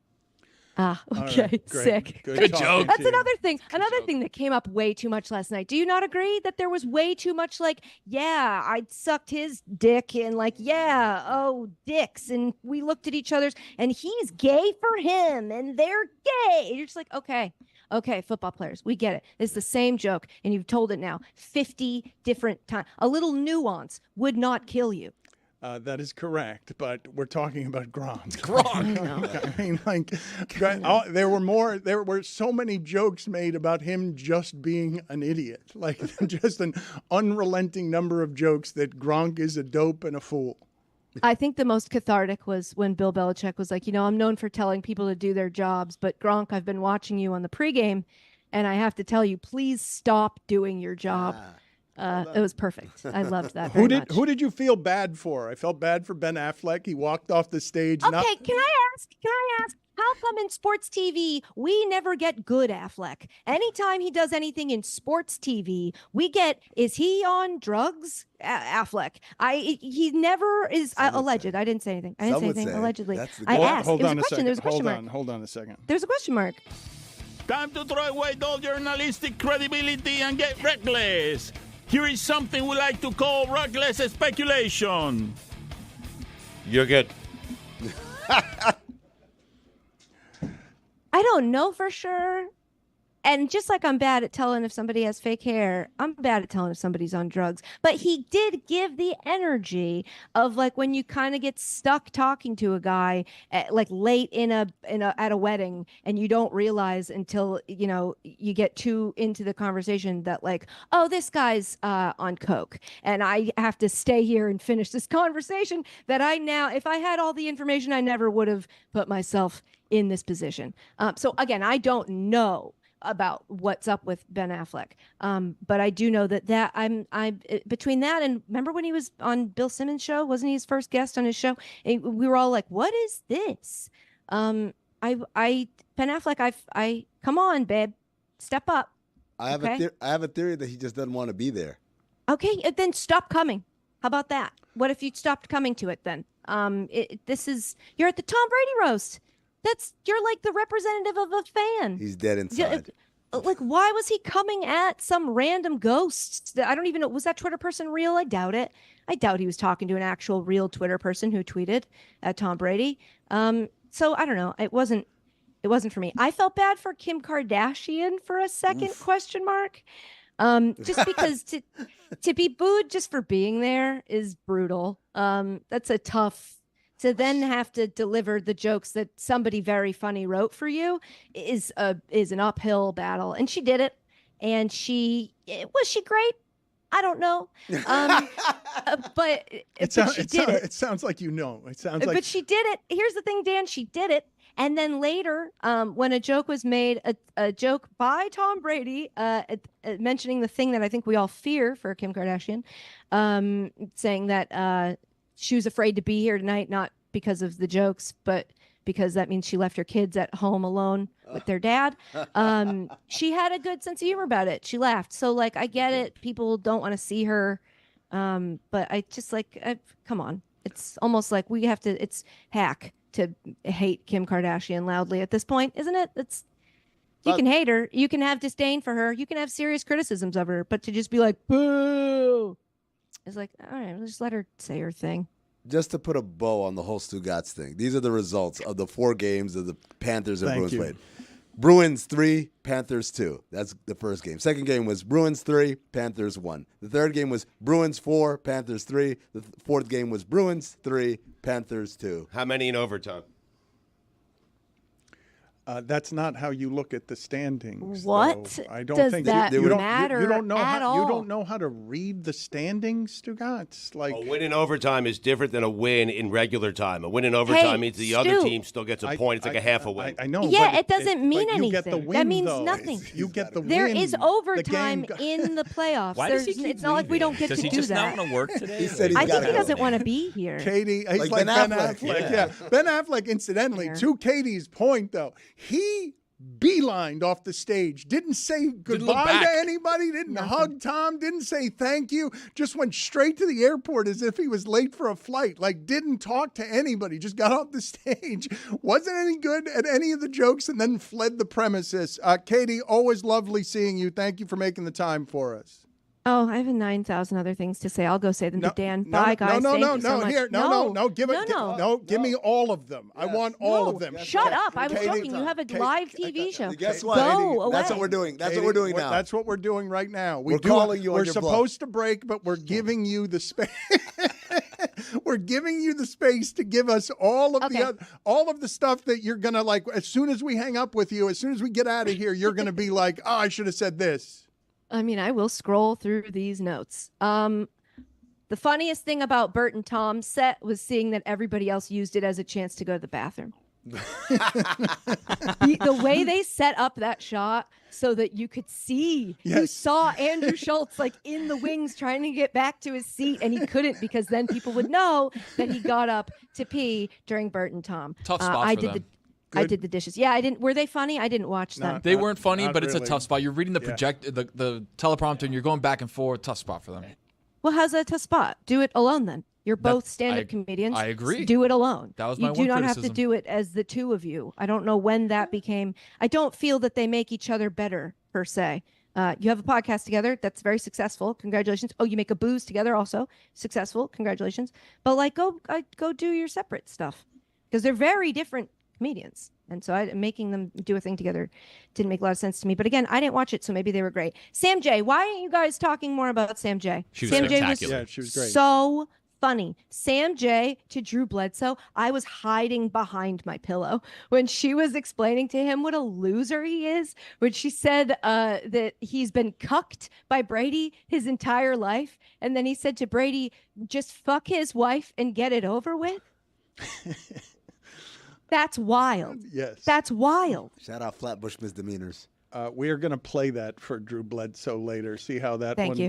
Ah, okay, right, sick. Good joke. That's another thing. Another thing that came up way too much last night. Do you not agree that there was way too much like, yeah, I sucked his dick, and like, yeah, oh, dicks, and we looked at each other's, and he's gay for him, and they're gay. And you're just like, okay, football players, we get it. It's the same joke, and you've told it now 50 different times. A little nuance would not kill you. That is correct, but we're talking about Gronk. Gronk. I mean, like, there were so many jokes made about him just being an idiot. Like, just an unrelenting number of jokes that Gronk is a dope and a fool. I think the most cathartic was when Bill Belichick was like, I'm known for telling people to do their jobs, but Gronk, I've been watching you on the pregame, and I have to tell you, please stop doing your job. It was perfect. I loved that. Who did you feel bad for? I felt bad for Ben Affleck. He walked off the stage. Okay, can I ask? How come in sports TV we never get good Affleck? Anytime he does anything in sports TV, we get, is he on drugs? Affleck. He never is alleged. I didn't say anything. Allegedly. I asked. Hold on a question. second. There's a question mark. Hold on a second. There's a question mark. Time to throw away all journalistic credibility and get reckless. Here is something we like to call reckless speculation. You're good. I don't know for sure. And just like I'm bad at telling if somebody has fake hair, I'm bad at telling if somebody's on drugs. But he did give the energy of like when you kind of get stuck talking to a guy like late at a wedding, and you don't realize until you get too into the conversation that like, oh, this guy's on coke, and I have to stay here and finish this conversation. That if I had all the information, I never would have put myself in this position. So again, I don't know about what's up with Ben Affleck. But I do know that I'm between that and remember when he was on Bill Simmons' show, wasn't he his first guest on his show? And we were all like, what is this? Ben Affleck, I come on, babe, step up. I have a theory that he just doesn't want to be there. Okay, then stop coming. How about that? What if you stopped coming to it then? You're at the Tom Brady roast. You're like the representative of a fan. He's dead inside. like, why was he coming at some random ghost? I don't even know. Was that Twitter person real? I doubt it. I doubt he was talking to an actual real Twitter person who tweeted at Tom Brady. So I don't know. It wasn't for me. I felt bad for Kim Kardashian for a second, question mark. Just because to be booed just for being there is brutal. That's a tough, to then have to deliver the jokes that somebody very funny wrote for you is an uphill battle. And she did it. And was she great? I don't know. But it sounds like you know. It sounds like. But she did it. Here's the thing, Dan. She did it. And then later, when a joke was made, a joke by Tom Brady mentioning the thing that I think we all fear for Kim Kardashian, saying that she was afraid to be here tonight, not because of the jokes, but because that means she left her kids at home alone with their dad. She had a good sense of humor about it. She laughed. So, like, I get it. People don't want to see her. But I just, come on. It's almost like it's hack to hate Kim Kardashian loudly at this point, isn't it? You can hate her. You can have disdain for her. You can have serious criticisms of her. But to just be like, boo, it's like, all right, just let her say her thing. Just to put a bow on the whole Stugotz thing, these are the results of the 4 games of the Panthers and Bruins played. Bruins 3, Panthers 2. That's the first game. Second game was Bruins 3, Panthers 1. The third game was Bruins 4, Panthers 3. The fourth game was Bruins 3, Panthers 2. How many in overtime? That's not how you look at the standings. What? Though. I don't does think that you don't, matter you don't know at how, all? You don't know how to read the standings, Stugotz. Like a win in overtime is different than a win in regular time. A win in overtime means the other team still gets a point. It's like a half a win. I know. Yeah, it doesn't mean anything. You get the win, that means though. nothing. You get the There win. is overtime in the playoffs. Why does he keep It's not like we don't get Does to he do just that. not want to work today? He said I think he doesn't want to be here. Katie, he's like Ben Affleck. Yeah. Ben Affleck, incidentally, to Katie's point, though, he beelined off the stage, didn't say goodbye to anybody, didn't hug Tom, didn't say thank you, just went straight to the airport as if he was late for a flight, like didn't talk to anybody, just got off the stage, wasn't any good at any of the jokes, and then fled the premises. Katie, always lovely seeing you. Thank you for making the time for us. Oh, I have 9,000 other things to say. I'll go say them to Dan. Bye, guys. Thank you so much. Here, give me all of them. Yes. I want all of them. Shut up. I was joking. You have a live TV show. Guess what? Go away. That's what we're doing. That's what we're doing now. That's what we're doing right now. We're calling you on We're your supposed to break, but we're giving you the space. We're giving you the space to give us all of the stuff that you're gonna like. As soon as we hang up with you, as soon as we get out of here, you're gonna be like, "Oh, I should have said this." I mean, I will scroll through these notes. The funniest thing about Bert and Tom's set was seeing that everybody else used it as a chance to go to the bathroom. The way they set up that shot so that you could see, you saw Andrew Schultz like in the wings trying to get back to his seat, and he couldn't because then people would know that he got up to pee during Bert and Tom. Tough spot for them. I did the dishes. Yeah, I didn't. Were they funny? I didn't watch them. They weren't funny, but really. it's a tough spot. You're reading the the teleprompter, and you're going back and forth. Tough spot for them. Well, how's that a tough spot? Do it alone then. You're both stand-up comedians. I agree. Do it alone. That was my one You do not criticism. have to do it as the two of you. I don't know when that became. I don't feel that they make each other better per se. You have a podcast together that's very successful. Congratulations. Oh, you make a booze together also. Successful. Congratulations. But like, go do your separate stuff because they're very different comedians. And so making them do a thing together didn't make a lot of sense to me. But again, I didn't watch it, so maybe they were great. Sam J, why aren't you guys talking more about Sam J? She was Sam spectacular. J she was great. So funny. Sam J to Drew Bledsoe, I was hiding behind my pillow when she was explaining to him what a loser he is, when she said that he's been cucked by Brady his entire life. And then he said to Brady, just fuck his wife and get it over with. That's wild. Yes. That's wild. Shout out Flatbush misdemeanors. We are going to play that for Drew Bledsoe later. See how that Thank one.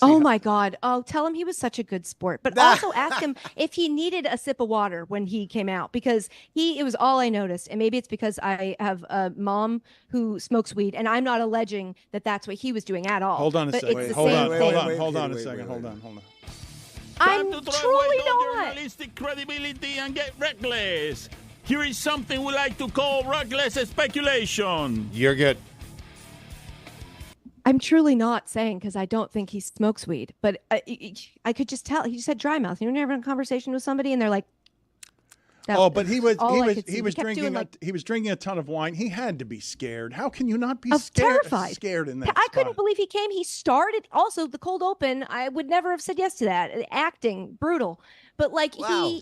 you. My God. Oh, tell him he was such a good sport. But also ask him if he needed a sip of water when he came out, because it was all I noticed. And maybe it's because I have a mom who smokes weed, and I'm not alleging that that's what he was doing at all. Hold on a second. Hold on a second. Hold on. I'm Time to throw truly away all not. journalistic credibility and get reckless. Here is something we like to call reckless speculation. You're good. I'm truly not saying because I don't think he smokes weed, but I could just tell. He just had dry mouth. You know, having a conversation with somebody and they're like, but he was he was drinking a ton of wine. He had to be scared. How can you not be terrified? Scared in that I spot? couldn't believe he came. He started also the cold open. I would never have said yes to that. Acting brutal, but like Wow.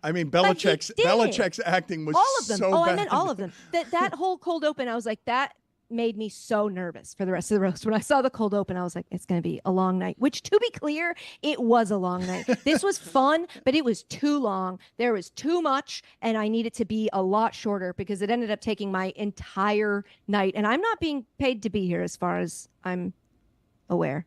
I mean, Belichick's acting was all of them. so Oh, bad. I meant all of them. That whole cold open, I was like, that made me so nervous for the rest of the roast. When I saw the cold open, I was like, it's going to be a long night, which to be clear, it was a long night. This was fun, but it was too long. There was too much, and I needed to be a lot shorter because it ended up taking my entire night. And I'm not being paid to be here as far as I'm aware.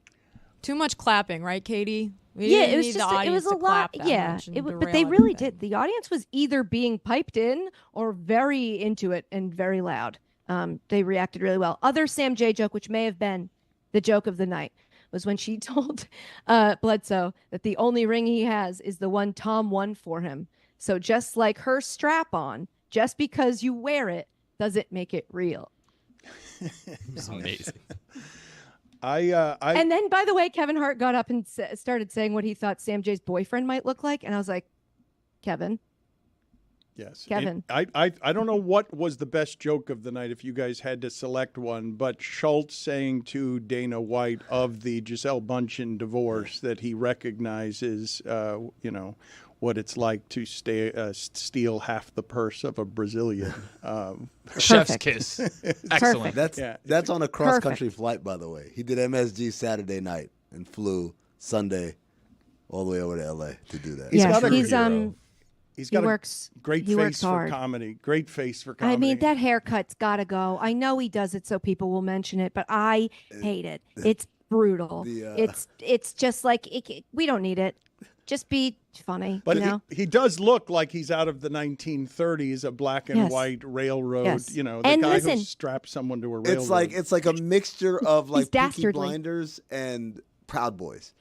Too much clapping, right, Katie? It was just, it was a lot. Yeah, but they really did. The audience was either being piped in or very into it and very loud. They reacted really well. Other Sam J joke, which may have been the joke of the night, was when she told Bledsoe that the only ring he has is the one Tom won for him. So just like her strap on, just because you wear it doesn't make it real. It's amazing. And then, by the way, Kevin Hart got up and started saying what he thought Sam J's boyfriend might look like, and I was like, Kevin. Yes. Kevin. I don't know what was the best joke of the night if you guys had to select one, but Schultz saying to Dana White of the Gisele Bündchen divorce that he recognizes, what it's like to steal half the purse of a Brazilian. Chef's kiss. Excellent. That's on a cross-country flight, by the way. He did MSG Saturday night and flew Sunday all the way over to LA to do that. He's got a great face for comedy. Great face for comedy. I mean, that haircut's got to go. I know he does it so people will mention it, but I hate it. It's brutal. It's just like, we don't need it. Just be funny. But he does look like he's out of the 1930s, a black and white railroad. Yes. The guy who strapped someone to a railroad. It's like a mixture of like Peaky Blinders and Proud Boys.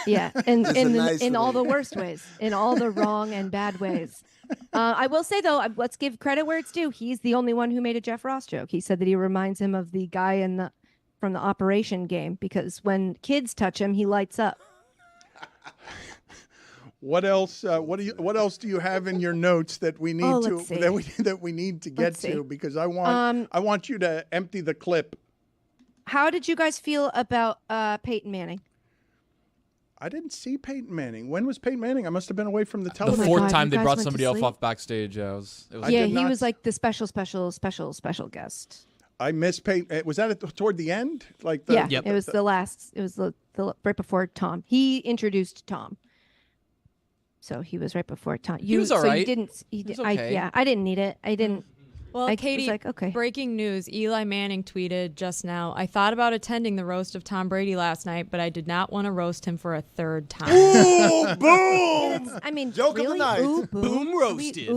Yeah, in all the worst ways, in all the wrong and bad ways. I will say, though, let's give credit where it's due. He's the only one who made a Jeff Ross joke. He said that he reminds him of the guy from the Operation game because when kids touch him, he lights up. What else? What else do you have in your notes that we need that we need to get to? Because I want you to empty the clip. How did you guys feel about Peyton Manning? I didn't see Peyton Manning. When was Peyton Manning? I must have been away from the television. The fourth time they brought somebody else off backstage. He was like the special guest. I missed Peyton. Was that toward the end? It was the last. It was the right before Tom. He introduced Tom. So he was right before Tom. He was all right. I didn't need it. I didn't. Well, Katie, breaking news. Eli Manning tweeted just now, I thought about attending the roast of Tom Brady last night, but I did not want to roast him for a third time. Ooh, boom! I mean, joke really? of the night. Ooh, boom roasted.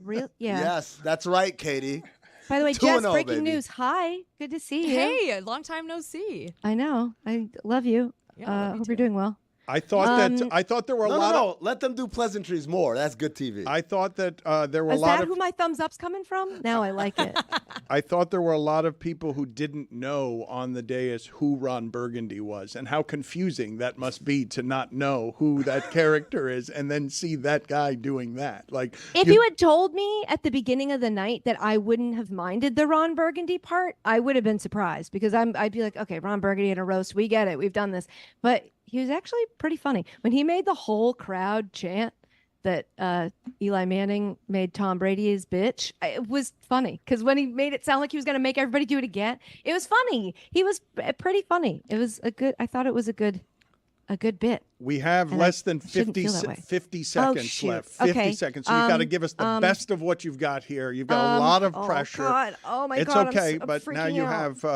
Real? Yeah. Yes, that's right, Katie. By the way, Jess, breaking news. Hi, good to see you. Hey, long time no see. I know. I love you. Hope you're doing well. I thought there were a lot of. Let them do pleasantries more. That's good TV. I thought that there were a lot Is that of. who my thumbs up's coming from? Now I like it. I thought there were a lot of people who didn't know on the dais who Ron Burgundy was, and how confusing that must be to not know who that character is, and then see that guy doing that. Like, if you had told me at the beginning of the night that I wouldn't have minded the Ron Burgundy part, I would have been surprised because I'd be like, okay, Ron Burgundy in a roast, we get it, we've done this, but. He was actually pretty funny. When he made the whole crowd chant that Eli Manning made Tom Brady his bitch, it was funny. Because when he made it sound like he was going to make everybody do it again, it was funny. He was pretty funny. It was I thought it was a good bit. We have less than 50 seconds left. 50 seconds. So you've got to give us the best of what you've got here. You've got a lot of pressure. Oh my it's God. It's okay, I'm but now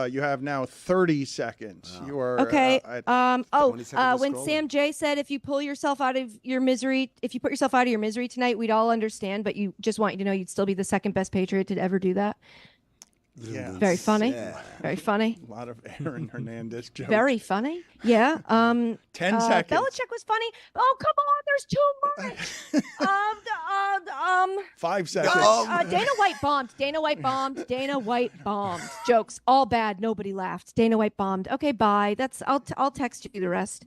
you have now 30 seconds. Wow. You are okay. When Sam J said if you pull yourself out of your misery, if you put yourself out of your misery tonight, we'd all understand. But you just want you to know you'd still be the second best Patriot to ever do that. Yeah. Very funny. Yeah. Very funny. A lot of Aaron Hernandez jokes. Very funny. Yeah. 10 seconds. Belichick was funny. Oh, come on. There's too much. 5 seconds. Dana White bombed. Dana White bombed. Dana White bombed. Jokes. All bad. Nobody laughed. Dana White bombed. Okay, bye. I'll text you the rest.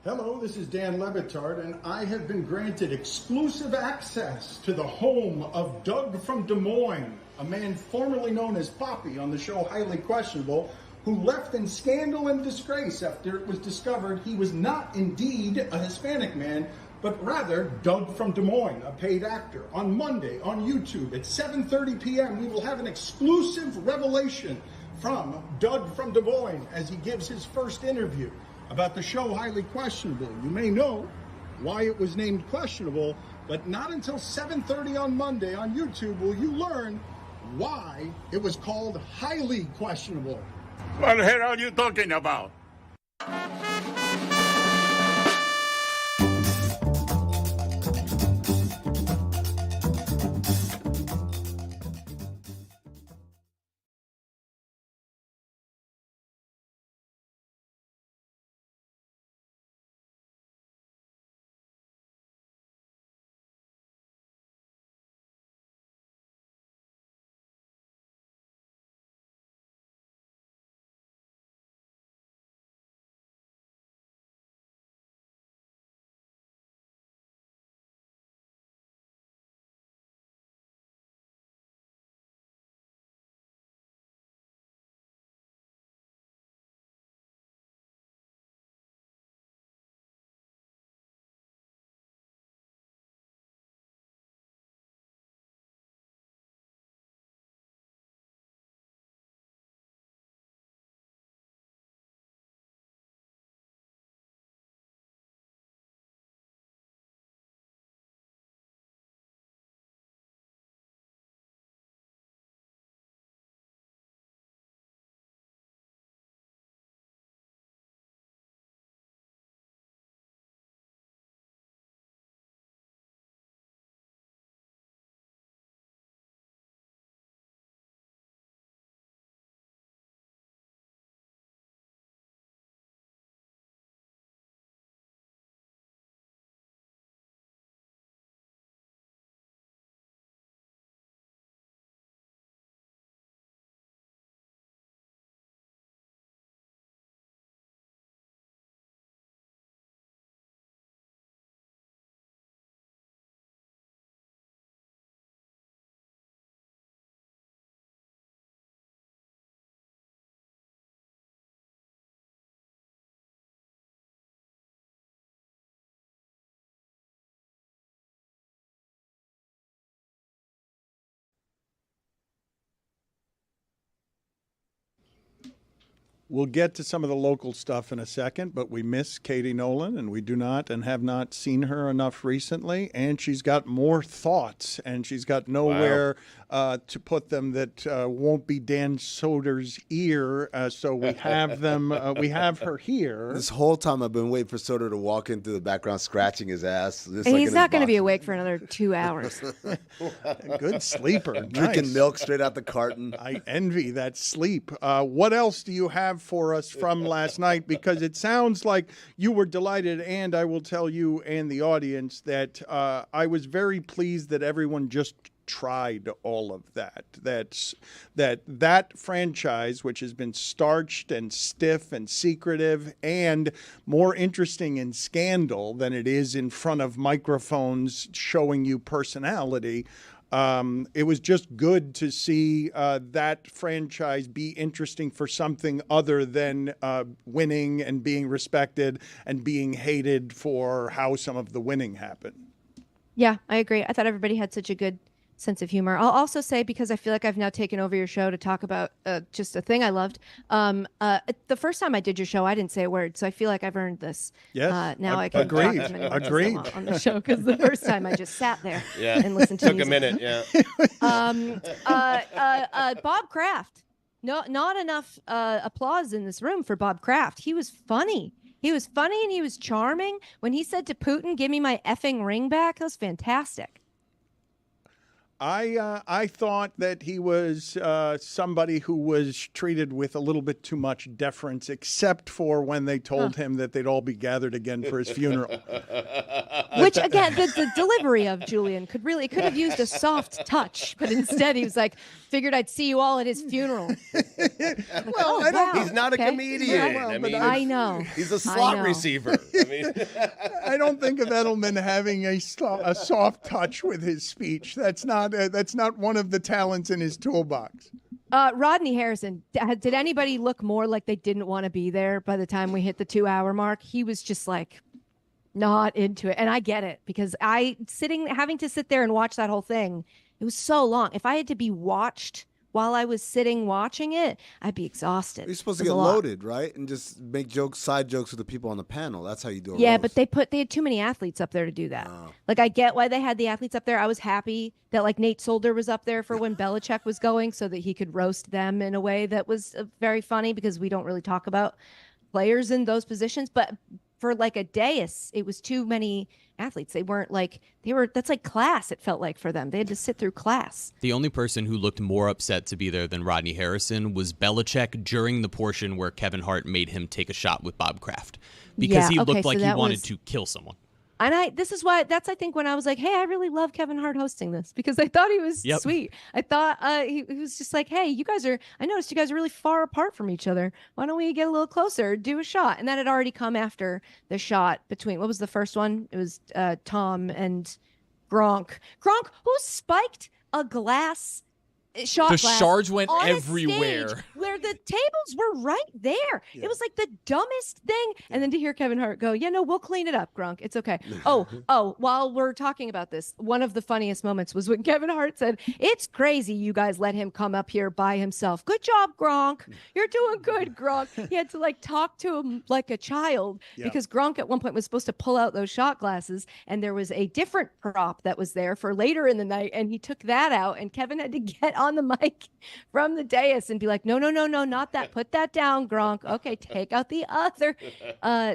Hello, this is Dan Batard, and I have been granted exclusive access to the home of Doug from Des Moines, a man formerly known as Poppy on the show Highly Questionable, who left in scandal and disgrace after it was discovered he was not indeed a Hispanic man, but rather Doug from Des Moines, a paid actor. On Monday on YouTube at 7:30 p.m., we will have an exclusive revelation from Doug from Des Moines as he gives his first interview about the show Highly Questionable. You may know why it was named Questionable, but not until 7:30 on Monday on YouTube will you learn why it was called Highly Questionable. What the hell are you talking about? We'll get to some of the local stuff in a second, but we miss Katie Nolan, and we do not and have not seen her enough recently. And she's got more thoughts, and she's got nowhere to put them that won't be Dan Soder's ear. So we have them. We have her here. This whole time I've been waiting for Soder to walk in through the background, scratching his ass. And he's not going to be awake for another 2 hours. Good sleeper. Drinking Nice. milk straight out the carton. I envy that sleep. What else do you have for us from last night? Because it sounds like you were delighted, and I will tell you and the audience that I was very pleased that everyone just tried all of that. That franchise, which has been starched and stiff and secretive and more interesting in scandal than it is in front of microphones showing you personality. It was just good to see that franchise be interesting for something other than winning and being respected and being hated for how some of the winning happened. Yeah, I agree. I thought everybody had such a good sense of humor. I'll also say, because I feel like I've now taken over your show to talk about just a thing I loved. The first time I did your show, I didn't say a word, so I feel like I've earned this. Yes, now I can agreed. talk as many words as I want on the show, because the first time I just sat there Yeah. and listened to Took music. a minute, yeah. Bob Kraft. No, not enough applause in this room for Bob Kraft. He was funny. He was funny and he was charming. When he said to Putin, "Give me my effing ring back," that was fantastic. I thought that he was somebody who was treated with a little bit too much deference, except for when they told him that they'd all be gathered again for his funeral. Which, again, the delivery of Julian could have used a soft touch, but instead he was like, figured I'd see you all at his funeral. He's not a comedian. Yeah, I know. He's a slot receiver. I mean, I don't think of Edelman having a soft touch with his speech. That's not one of the talents in his toolbox. Rodney Harrison, did anybody look more like they didn't want to be there by the time we hit the 2-hour mark? He was just like not into it. And I get it, because having to sit there and watch that whole thing, it was so long. If I had to be watched while I was sitting watching it, I'd be exhausted. You're supposed to get loaded, right? And just make side jokes with the people on the panel. That's how you do it. Yeah, but they had too many athletes up there to do that. Oh. Like, I get why they had the athletes up there. I was happy that like Nate Solder was up there for when Belichick was going, so that he could roast them in a way that was very funny, because we don't really talk about players in those positions. But for like a dais, it was too many athletes. That's like class, it felt like, for them. They had to sit through class. The only person who looked more upset to be there than Rodney Harrison was Belichick during the portion where Kevin Hart made him take a shot with Bob Kraft, because he looked like he wanted to kill someone. And I think when I was like, hey, I really love Kevin Hart hosting this, because I thought he was sweet. I thought he was just like, hey, I noticed you guys are really far apart from each other. Why don't we get a little closer, do a shot? And that had already come after the shot between, what was the first one? It was Tom and Gronk. Gronk, who spiked a glass shot the glass shards went on everywhere. A stage where the tables were right there. Yeah. It was like the dumbest thing. And then to hear Kevin Hart go, yeah, no, we'll clean it up, Gronk. It's okay. While we're talking about this, one of the funniest moments was when Kevin Hart said, it's crazy you guys let him come up here by himself. Good job, Gronk. You're doing good, Gronk. He had to like talk to him like a child, because Gronk at one point was supposed to pull out those shot glasses, and there was a different prop that was there for later in the night, and he took that out, and Kevin had to get on the mic from the dais and be like, no, not that. Put that down, Gronk. Okay, take out the other.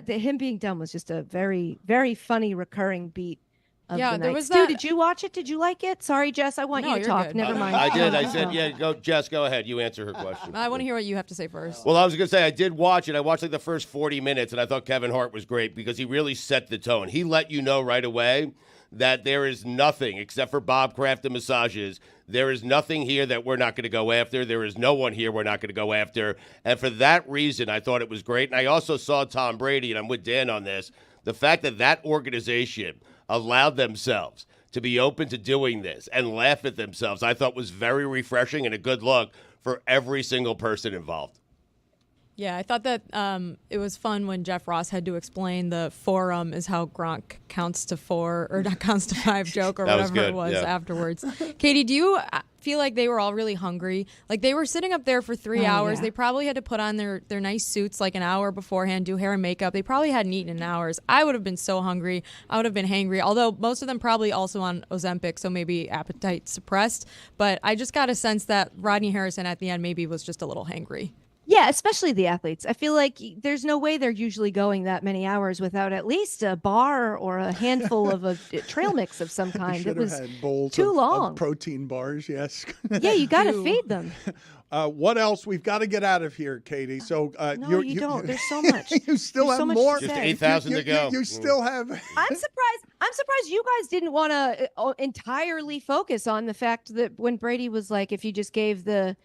Him being dumb was just a very, very funny recurring beat of the night. There was Stu, that. did you watch it? Did you like it? Sorry, Jess, I want you to talk. Good. Never mind. I did. I said, yeah, go, Jess, go ahead. You answer her question. I want to hear what you have to say first. Well, I was going to say, I did watch it. I watched like the first 40 minutes, and I thought Kevin Hart was great because he really set the tone. He let you know right away that there is nothing, except for Bob Kraft and massages, there is nothing here that we're not going to go after. There is no one here we're not going to go after. And for that reason, I thought it was great. And I also saw Tom Brady, and I'm with Dan on this, the fact that that organization allowed themselves to be open to doing this and laugh at themselves, I thought was very refreshing and a good look for every single person involved. Yeah, I thought that it was fun when Jeff Ross had to explain the forum is how Gronk counts to 4 or not counts to 5 joke or whatever it was afterwards. Katie, do you feel like they were all really hungry? Like they were sitting up there for 3 hours. Yeah. They probably had to put on their nice suits like an hour beforehand, do hair and makeup. They probably hadn't eaten in hours. I would have been so hungry. I would have been hangry, although most of them probably also on Ozempic, so maybe appetite suppressed. But I just got a sense that Rodney Harrison at the end maybe was just a little hangry. Yeah, especially the athletes. I feel like there's no way they're usually going that many hours without at least a bar or a handful of a trail mix of some kind. It was had bowls too long. Of protein bars, yes. Yeah, you got to feed them. What else? We've got to get out of here, Katie. So no, you don't. There's so much. You still There's have so more. Just 8,000 to go. You still have. I'm surprised you guys didn't want to entirely focus on the fact that when Brady was like, if you just gave the,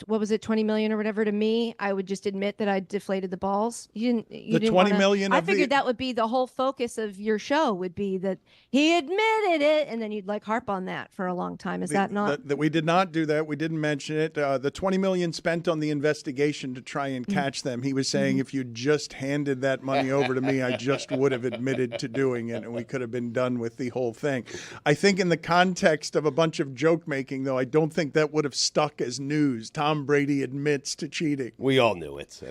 what was it, 20 million or whatever to me, I would just admit that I deflated the balls. You didn't 20 million. I figured that would be the whole focus of your show, would be that he admitted it, and then you'd like harp on that for a long time. Is that not? That we did not do that. We didn't mention it. The 20 million spent on the investigation to try and catch them. He was saying if you just handed that money over to me, I just would have admitted to doing it, and we could have been done with the whole thing. I think in the context of a bunch of joke making, though, I don't think that would have stuck as news. Tom Brady admits to cheating. We all knew it.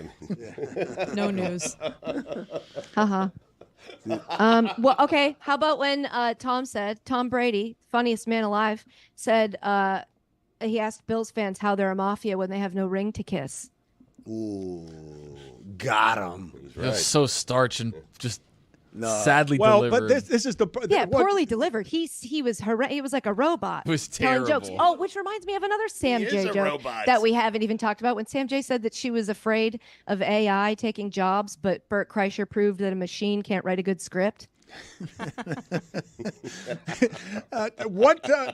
No news. Well, okay. How about when Tom Brady, funniest man alive, said he asked Bills fans how they're a mafia when they have no ring to kiss. Ooh, got him. Right. It was so starch and just Sadly well, delivered. but this is the poorly delivered. He was he was like a robot. It was telling jokes. terrible. Oh, which reminds me of another Sam He J is a joke robot. that we haven't even talked about. When Sam J said that she was afraid of AI taking jobs, but Bert Kreischer proved that a machine can't write a good script.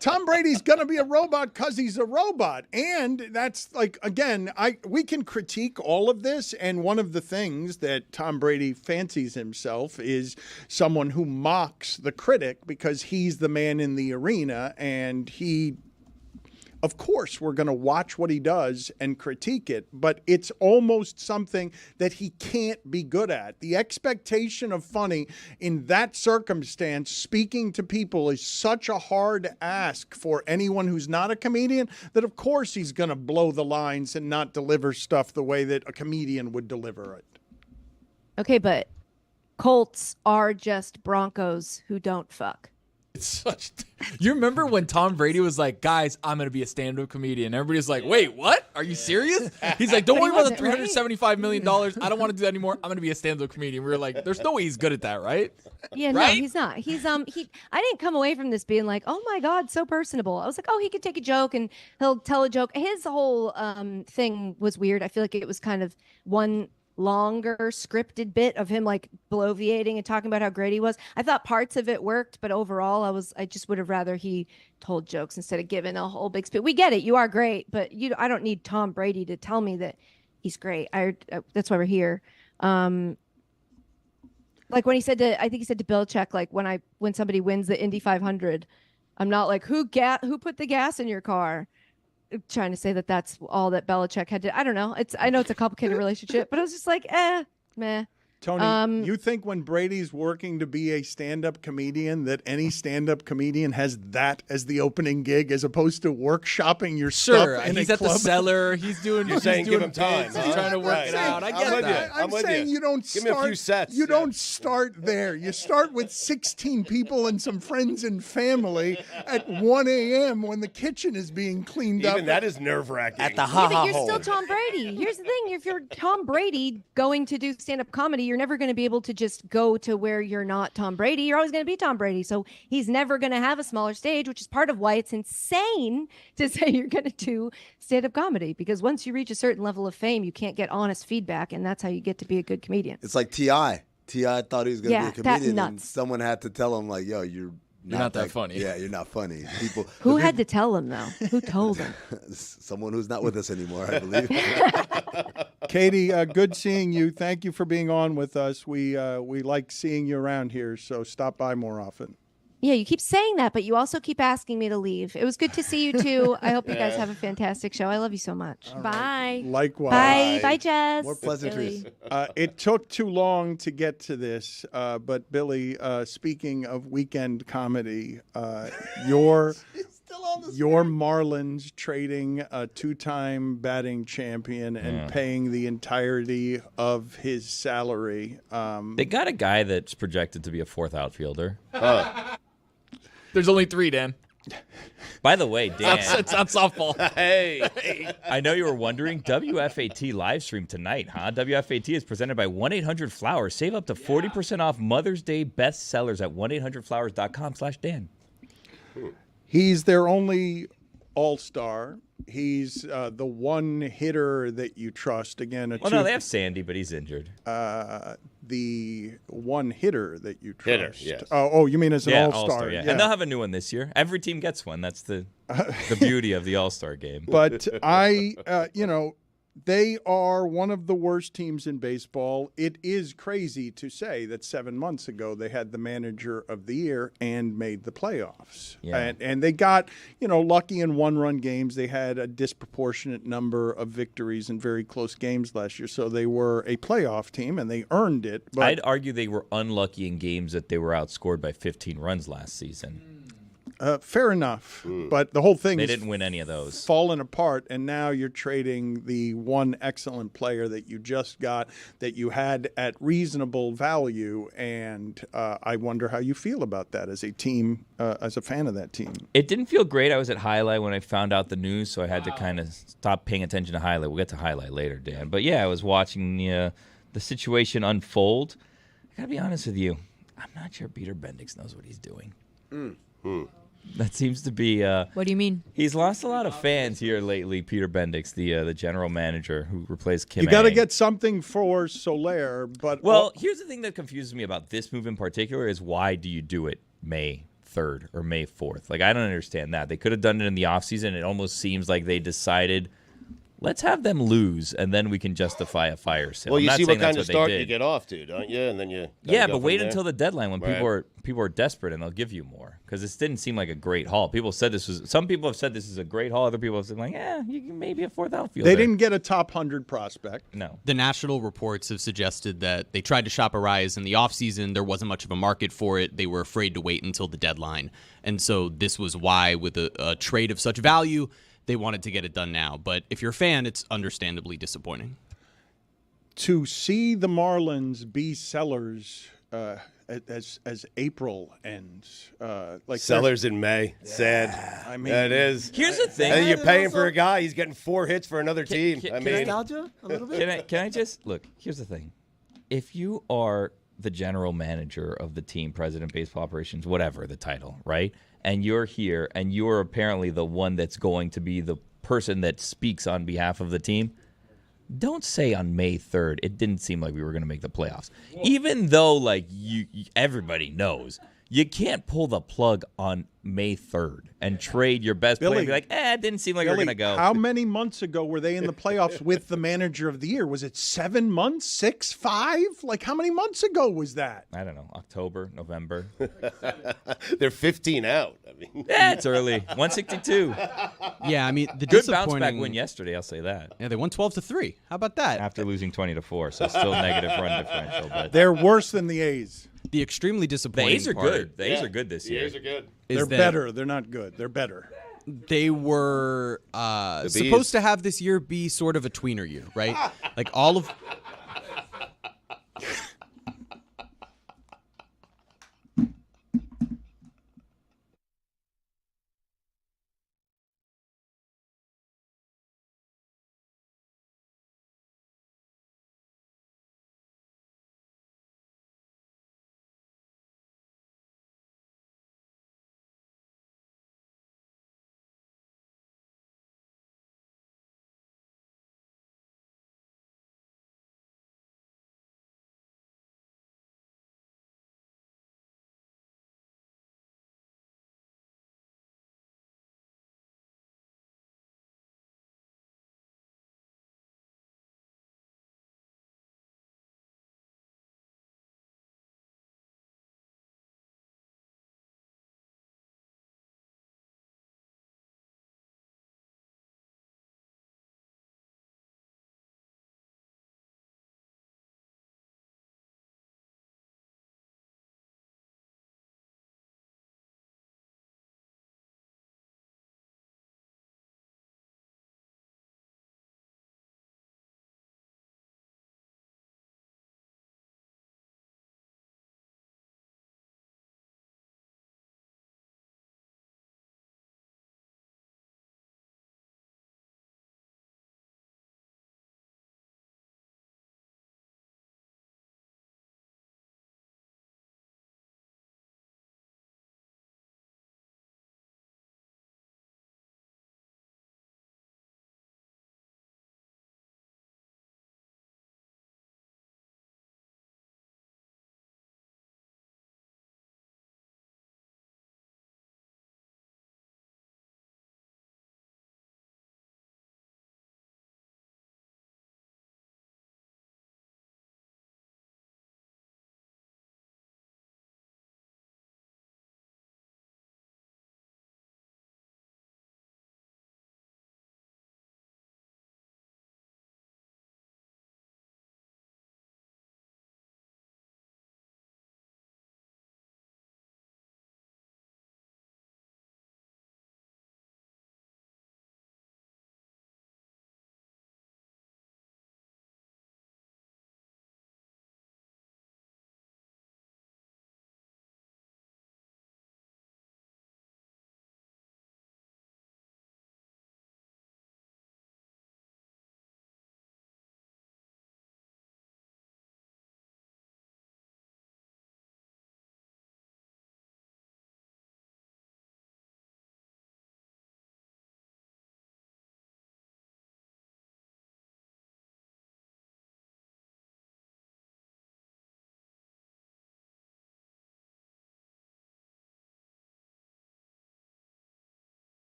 Tom Brady's gonna be a robot because he's a robot, and that's like, again, we can critique all of this, and one of the things that Tom Brady fancies himself is someone who mocks the critic because he's the man in the arena, and he. Of course, we're going to watch what he does and critique it, but it's almost something that he can't be good at. The expectation of funny in that circumstance, speaking to people, is such a hard ask for anyone who's not a comedian that, of course, he's going to blow the lines and not deliver stuff the way that a comedian would deliver it. Okay, but Colts are just Broncos who don't fuck. It's such. You remember when Tom Brady was like, "Guys, I'm going to be a stand-up comedian." Everybody's like, "Wait, what? Are you serious?" He's like, "Don't worry about the $375 million. I don't want to do that anymore. I'm going to be a stand-up comedian." We were like, "There's no way he's good at that, right?" Yeah, right? No, he's not. I didn't come away from this being like, "Oh my God, so personable." I was like, "Oh, he could take a joke and he'll tell a joke." His whole thing was weird. I feel like it was kind of one longer scripted bit of him like bloviating and talking about how great he was. I thought parts of it worked, but overall I just would have rather he told jokes instead of giving a whole big speech. We get it, you are great, but I don't need Tom Brady to tell me that he's great. That's why we're here. Like when he said I think he said to Belichick, like when somebody wins the Indy 500, I'm not like who put the gas in your car. Trying to say that that's all that Belichick had to. I don't know. I know it's a complicated relationship, but I was just like, meh. Tony, you think when Brady's working to be a stand-up comedian that any stand-up comedian has that as the opening gig as opposed to workshopping your stuff in he's a at club? the cellar. He's doing. You're saying give him time. He's trying to work it out. I get that. I'm saying you don't start. Give me a few sets. You don't start there. You start with 16 people and some friends and family at 1 a.m. when the kitchen is being cleaned up. Even that is nerve-wracking. At the But you're still Tom Brady. Here's the thing: if you're Tom Brady going to do stand-up comedy, you're never going to be able to just go to where you're not Tom Brady. You're always going to be Tom Brady. So he's never going to have a smaller stage, which is part of why it's insane to say you're going to do stand-up comedy. Because once you reach a certain level of fame, you can't get honest feedback, and that's how you get to be a good comedian. It's like T.I. T.I. thought he was going to be a comedian, that's and nuts. someone had to tell him, like, yo, you're not that funny. Yeah, you're not funny. Who had to tell him, though? Who told him? Someone who's not with us anymore, I believe. Katie, good seeing you. Thank you for being on with us. We like seeing you around here, so stop by more often. Yeah, you keep saying that, but you also keep asking me to leave. It was good to see you, too. I hope you guys have a fantastic show. I love you so much. Bye. Likewise. Bye. Bye, Jess. More pleasantries. It took too long to get to this, but Billy, speaking of weekend comedy, your Marlins trading a two-time batting champion and paying the entirety of his salary. They got a guy that's projected to be a fourth outfielder. There's only 3, Dan. By the way, Dan. It's not softball. Hey. I know you were wondering. WFAT live stream tonight, huh? WFAT is presented by 1-800-Flowers. Save up to 40% off Mother's Day best sellers at 1-800-Flowers.com/Dan. He's their only all-star. He's the one hitter that you trust. Again, no, they have Sandy, but he's injured. The one hitter that you trust. Yes. Oh, you mean as an all-star? Yeah. And they'll have a new one this year. Every team gets one. That's the beauty of the all-star game. But they are one of the worst teams in baseball. It is crazy to say that 7 months ago they had the manager of the year and made the playoffs. Yeah. And they got, lucky in one-run games. They had a disproportionate number of victories in very close games last year. So they were a playoff team, and they earned it. But I'd argue they were unlucky in games that they were outscored by 15 runs last season. Fair enough, but the whole thing They is didn't win any of those. Falling apart, and now you're trading the one excellent player that you just got, that you had at reasonable value, and I wonder how you feel about that as a team, as a fan of that team. It didn't feel great. I was at Highlight when I found out the news, so I had to kind of stop paying attention to Highlight. We'll get to Highlight later, Dan. But yeah, I was watching the situation unfold. I gotta be honest with you. I'm not sure Peter Bendix knows what he's doing. Hmm. That seems to be. What do you mean? He's lost a lot of fans here lately. Peter Bendix, the general manager who replaced Kim. You got to Ang. get something for Soler, but Well, here's the thing that confuses me about this move in particular is why do you do it May 3rd or May 4th? Like, I don't understand that. They could have done it in the offseason. It almost seems like they decided, let's have them lose, and then we can justify a fire sale. Well, I'm you not see saying what kind that's of what they start did. you get off to, don't you? And then you Yeah, go but from wait there. until the deadline when Right. people are desperate and they'll give you more, because this didn't seem like a great haul. Some people have said this is a great haul. Other people have said like, you can maybe a fourth outfielder. they didn't get a top 100 prospect. No. The national reports have suggested that they tried to shop Arraez in the offseason. There wasn't much of a market for it. They were afraid to wait until the deadline. And so this was why, with a trade of such value, they wanted to get it done now. But if you're a fan, it's understandably disappointing. To see the Marlins be sellers as April ends, like Sellers in May. Sad. I mean, that is. Here's the thing. And you're paying for a guy. He's getting 4 hits for another team. I mean, nostalgia a little bit. Can I just look? Here's the thing. If you are the general manager of the team, president, baseball operations, whatever the title, right? And you're here, and you're apparently the one that's going to be the person that speaks on behalf of the team. Don't say on May 3rd, it didn't seem like we were going to make the playoffs. Even though, like, everybody knows, you can't pull the plug on May 3rd and trade your best player and be like, it didn't seem like we're going to go. How many months ago were they in the playoffs with the manager of the year? Was it 7 months, 6, 5? Like, how many months ago was that? I don't know, October, November. they're 15 out. I mean, it's early. 162. Yeah, I mean, the Good bounce disappointing back win yesterday, I'll say that. Yeah, they won 12-3. How about that? After losing 20-4, so still negative run differential. But They're worse than the A's. The extremely the disappointing A's are part good. The A's are good this year. The A's are good. They're that better. They're not good. They're better. They were bees. supposed to have this year be sort of a tweener year, right? Like all of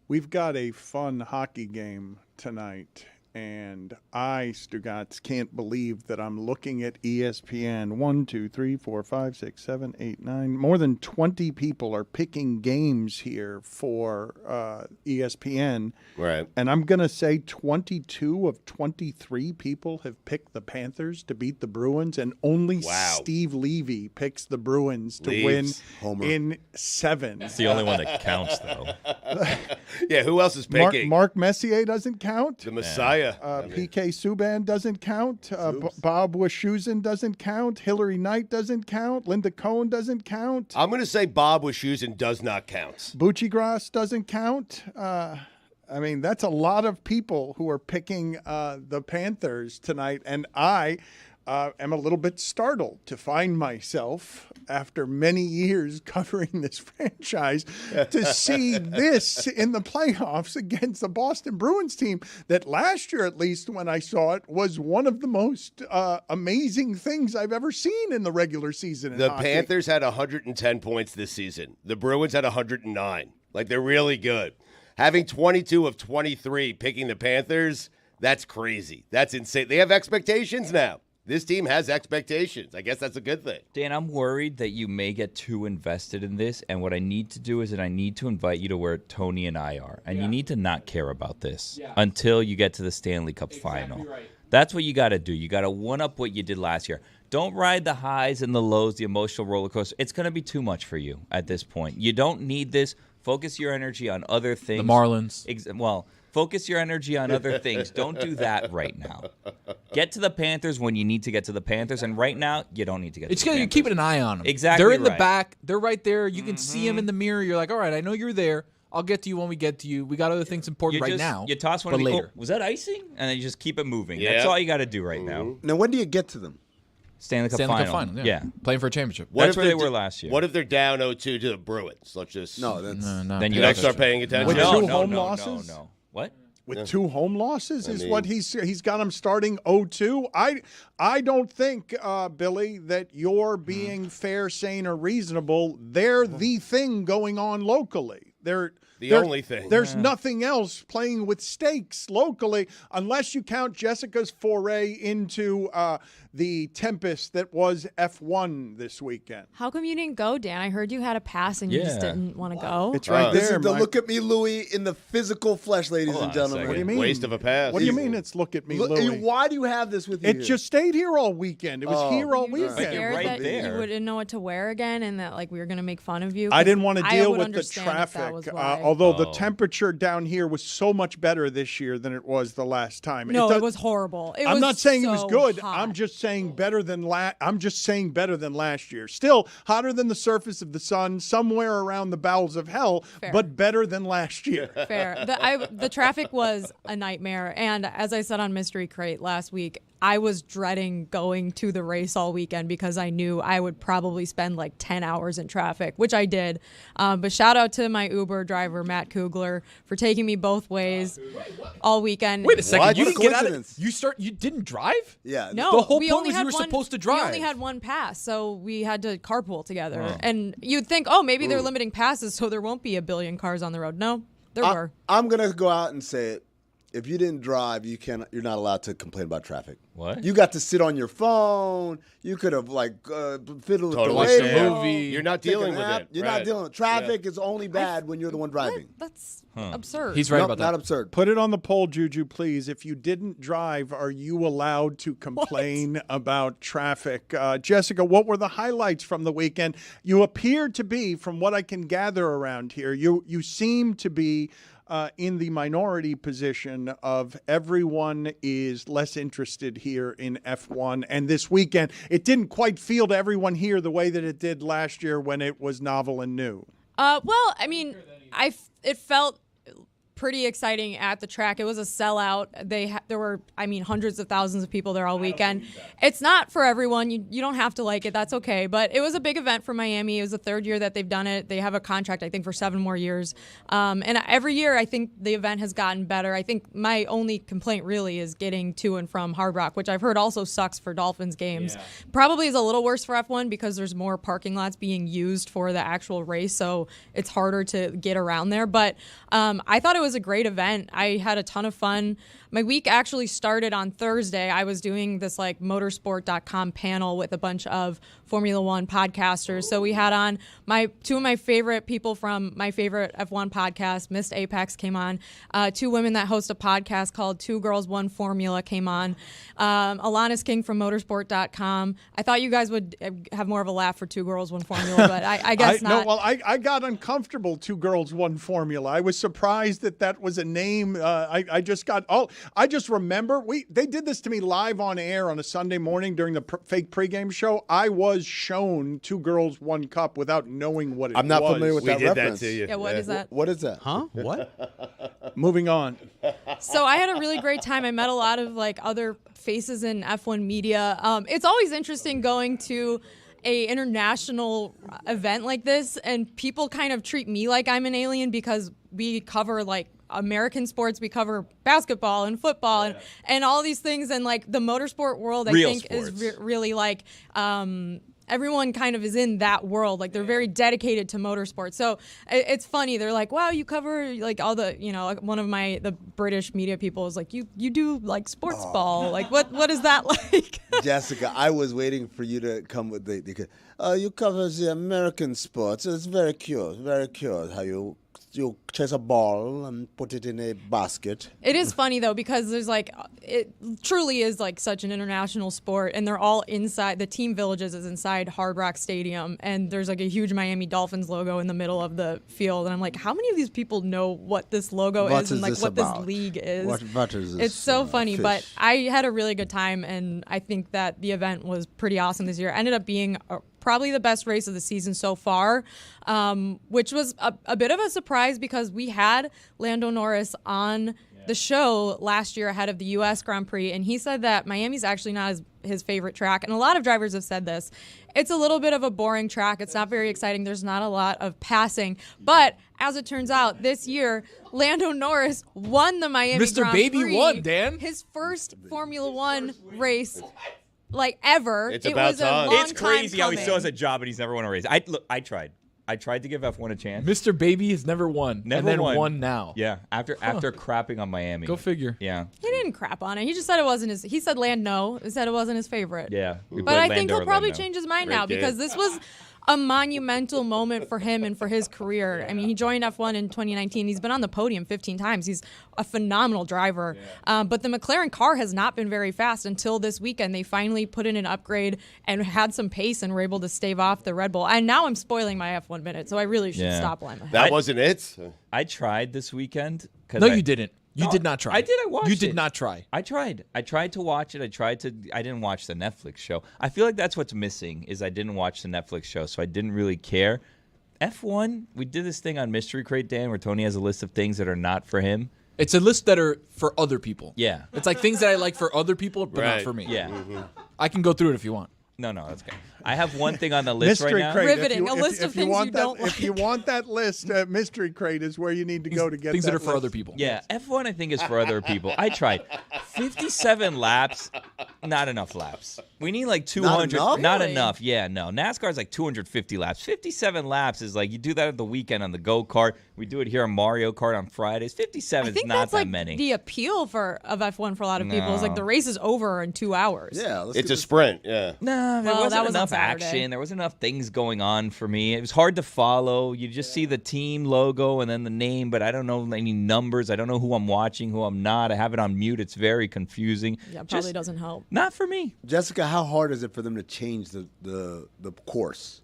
We've got a fun hockey game tonight, and I, Stugotz, can't believe that I'm looking at ESPN. 1, 2, 3, 4, 5, 6, 7, 8, 9. More than 20 people are picking games here for ESPN. Right. And I'm going to say 22 of 23 people have picked the Panthers to beat the Bruins, and only Steve Levy picks the Bruins to win in 7. It's the only one that counts, though. Yeah, who else is picking? Mark Messier doesn't count. The Messiah. PK Subban doesn't count. Bob Wischusen doesn't count. Hillary Knight doesn't count. Linda Cohn doesn't count. I'm going to say Bob Wischusen does not count. Buccigross doesn't count. I mean, that's a lot of people who are picking the Panthers tonight, and I am a little bit startled to find myself, after many years covering this franchise, to see this in the playoffs against the Boston Bruins team that last year, at least when I saw it, was one of the most amazing things I've ever seen in the regular season in The hockey. Panthers had 110 points this season. The Bruins had 109. Like, they're really good. Having 22 of 23 picking the Panthers, that's crazy. That's insane. They have expectations now. This team has expectations. I guess that's a good thing. Dan, I'm worried that you may get too invested in this, and what I need to do is that I need to invite you to where Tony and I are, and you need to not care about this until you get to the Stanley Cup final. Right. That's what you got to do. You got to one-up what you did last year. Don't ride the highs and the lows, the emotional roller coaster. It's going to be too much for you at this point. You don't need this. Focus your energy on other things. The Marlins. Focus your energy on other things. Don't do that right now. Get to the Panthers when you need to get to the Panthers, and right now, you don't need to get to the Panthers. You're keeping an eye on them. Exactly. They're in the back. They're right there. You can see them in the mirror. You're like, all right, I know you're there. I'll get to you when we get to you. We got other things important now. You toss one but and later. Was that icing? And then you just keep it moving. Yeah. That's all you got to do right now. Now, when do you get to them? Stanley Cup final. Yeah. Playing for a championship. That's where they were last year. What if they're down 0-2 to the Bruins? Let's just no. Then you don't start paying attention. With two home losses. No. What? With 2 home losses what he's got him starting 0-2. I don't think, Billy, that you're being fair, sane, or reasonable. They're the thing going on locally. They're the only thing. There's nothing else playing with stakes locally, unless you count Jessica's foray into the tempest that was F1 this weekend. How come you didn't go, Dan? I heard you had a pass and you just didn't want to go. It's right there. This is the look at me, Louie, in the physical flesh, ladies and gentlemen. What do you mean? Waste of a pass. What do you mean it's look at me, Louie? Why do you have this with you? It just stayed here all weekend. It was here all weekend. Scared right that there. you wouldn't know what to wear again, and that we were going to make fun of you. I didn't want to deal would with the understand if that traffic, was why. although the temperature down here was so much better this year than it was the last time. No, it was horrible. I'm not saying it was so good. hot. I'm just saying better than last year. Still hotter than the surface of the sun, somewhere around the bowels of hell, but better than last year. Fair. The traffic was a nightmare, and as I said on Mystery Crate last week, I was dreading going to the race all weekend because I knew I would probably spend like 10 hours in traffic, which I did. But shout out to my Uber driver, Matt Kugler, for taking me both ways all weekend. Wait a second. What? You What a didn't get out coincidence. of You didn't drive? Yeah. No, the whole we point only was had you were one, supposed to drive. We only had one pass, so we had to carpool together. And you'd think, oh, maybe they're limiting passes so there won't be a billion cars on the road. No, there were. I'm gonna go out and say it. If you didn't drive, you're not allowed to complain about traffic. What? You got to sit on your phone. You could have fiddled with the Watch radio. the movie. You're not dealing with it. You're not dealing with traffic. Is only bad when you're the one driving. That's absurd. He's right Nope, about that. Not absurd. Put it on the poll, Juju, please. If you didn't drive, are you allowed to complain about traffic? Jessica, what were the highlights from the weekend? You appear to be, from what I can gather around here, you seem to be in the minority position of everyone is less interested here in F1. And this weekend, it didn't quite feel to everyone here the way that it did last year when it was novel and new. Well, I mean, it felt pretty exciting at the track. It was a sellout. There were, hundreds of thousands of people there all weekend. It's not for everyone. You don't have to like it. That's okay. But it was a big event for Miami. It was the third year that they've done it. They have a contract, I think, for 7 more years. And every year, I think the event has gotten better. I think my only complaint really is getting to and from Hard Rock, which I've heard also sucks for Dolphins games. Yeah. Probably is a little worse for F1 because there's more parking lots being used for the actual race, so it's harder to get around there. But I thought it was a great event. I had a ton of fun. My week actually started on Thursday. I was doing this motorsport.com panel with a bunch of Formula One podcasters. So we had on two of my favorite people from my favorite F1 podcast. Missed Apex came on. 2 women that host a podcast called 2 Girls, 1 Formula came on. Alanis King from motorsport.com. I thought you guys would have more of a laugh for 2 Girls, 1 Formula, but I guess not. No, well, I got uncomfortable, 2 Girls, 1 Formula. I was surprised that was a name. I just remember they did this to me live on air on a Sunday morning during the fake pregame show. I was shown 2 Girls, 1 Cup without knowing what it was. I'm not familiar with that reference. That to you. Yeah, what is that? What is that? Huh? What? Moving on. So I had a really great time. I met a lot of other faces in F1 media. It's always interesting going to a international event like this, and people kind of treat me like I'm an alien because we cover American sports. We cover basketball and football and all these things, and the motorsport world is really everyone kind of is in that world. They're very dedicated to motorsport. So it's funny. They're like, wow, you cover all the, one of the British media people is like, you do sports ball. What is that like? Jessica, I was waiting for you to come with you cover the American sports. It's very cute how you chase a ball and put it in a basket. It is funny though, because there's it truly is such an international sport, and they're all inside. The Team Villages is inside Hard Rock Stadium, and there's a huge Miami Dolphins logo in the middle of the field, and I'm like, how many of these people know what this logo is and what this league is? What is this? It's so funny, fish? But I had a really good time, and I think that the event was pretty awesome this year. Ended up being probably the best race of the season so far, which was a bit of a surprise because we had Lando Norris on the show last year ahead of the U.S. Grand Prix, and he said that Miami's actually not his favorite track, and a lot of drivers have said this. It's a little bit of a boring track. It's not very exciting. There's not a lot of passing, but as it turns out, this year, Lando Norris won the Miami Mr. Grand Baby Prix. won, Dan. His first Formula One race ever. It's about was time. A long It's crazy how he coming. still has a job and he's never won a race. I tried. I tried to give F1 a chance. Mr. Baby has never won. Never and then won. now. Yeah, after crapping on Miami. Go figure. Yeah. He didn't crap on it. He just said it wasn't his. He said Lando. He said it wasn't his favorite. Yeah. But I think he'll probably change his mind now because this was a monumental moment for him and for his career. I mean, he joined F1 in 2019. He's been on the podium 15 times. He's a phenomenal driver. But the McLaren car has not been very fast until this weekend. They finally put in an upgrade and had some pace and were able to stave off the Red Bull. And now I'm spoiling my F1 minute, so I really should stop while I'm ahead. That wasn't it? I tried this weekend. No, you didn't. You did not try. I did. I watched it. You did not try. I tried. I tried to watch it. I didn't watch the Netflix show. I feel like that's what's missing is I didn't watch the Netflix show, so I didn't really care. F1, we did this thing on Mystery Crate, Dan, where Tony has a list of things that are not for him. It's a list that are for other people. Yeah. It's like things that I like for other people, but not for me. Yeah. I can go through it if you want. No, that's okay. I have one thing on the list Mystery right now. Crate. Riveting. A list of things you don't If you want that list, Mystery Crate is where you need to go to get things that that are for list. other people. Yeah, F1 I think is for other people. I tried. 57 laps, not enough laps. We need 200. enough? Not Really? enough. Yeah, no. NASCAR's 250 laps. 57 laps is you do that at the weekend on the go-kart. We do it here on Mario Kart on Fridays. 57 I think is not that's that many. the appeal of F1 for a lot of people. Is No. the race is over in 2 hours. Yeah, It's a sprint, yeah. No, there Well, wasn't that was on enough Saturday. action. There wasn't enough things going on for me. It was hard to follow. You just see the team logo and then the name, but I don't know any numbers. I don't know who I'm watching, who I'm not. I have it on mute. It's very confusing. Yeah, probably doesn't help. Not for me. Jessica, how hard is it for them to change the course,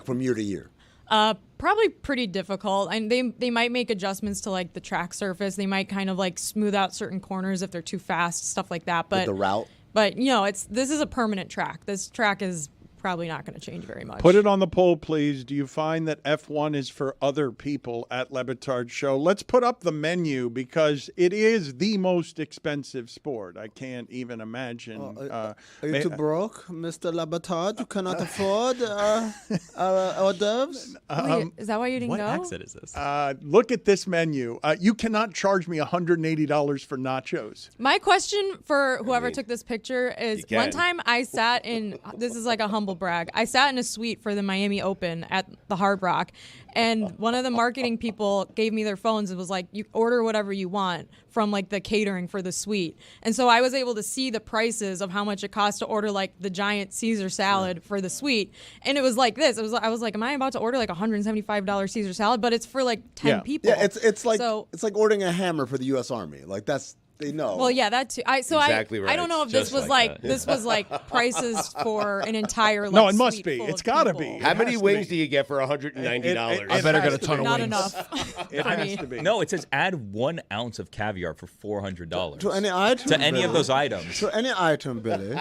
from year to year? Probably pretty difficult, and they might make adjustments to the track surface. They might kind of smooth out certain corners if they're too fast, stuff like that. But the route. But this is a permanent track. This track is probably not going to change very much. Put it on the poll, please. Do you find that F1 is for other people at Le Batard Show? Let's put up the menu because it is the most expensive sport. I can't even imagine. Are you too broke, Mr. Le Batard? You cannot afford hors d'oeuvres? Wait, is that why you didn't what go? accent is this? Look at this menu. You cannot charge me $180 for nachos. My question for whoever took this picture is, can. one time I sat in, this is like a humble brag, I sat in a suite for the Miami Open at the Hard Rock, and one of the marketing people gave me their phones and was like, you order whatever you want from like the catering for the suite. And so I was able to see the prices of how much it costs to order like the giant Caesar salad for the suite. And it was like this. I was like, am I about to order like $175 Caesar salad? But it's for like 10 people. Yeah, it's like ordering a hammer for the U.S. Army. Like they know. Well, yeah, that too. Exactly right. I don't know if Just this was like this was like prices for an entire. No, like, it must suite be. full It's of got to people. be. How many wings do you get for $190? I better get a ton of Not wings. enough. It for has me. to be. No, it says add 1 ounce of caviar for $400. To any item. To any of Billy. those items. To any item, Billy.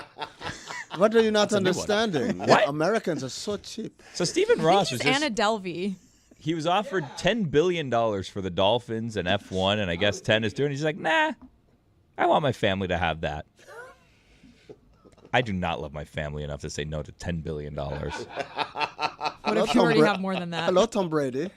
What are you not new one. understanding? What? Americans are so cheap. So Stephen Ross was He's just... Anna Delvey. He was offered $10 billion for the Dolphins and F1, and I guess 10 is doing. He's like, nah, I want my family to have that. I do not love my family enough to say no to $10 billion. What if you already have more than that? Hello, Tom Brady.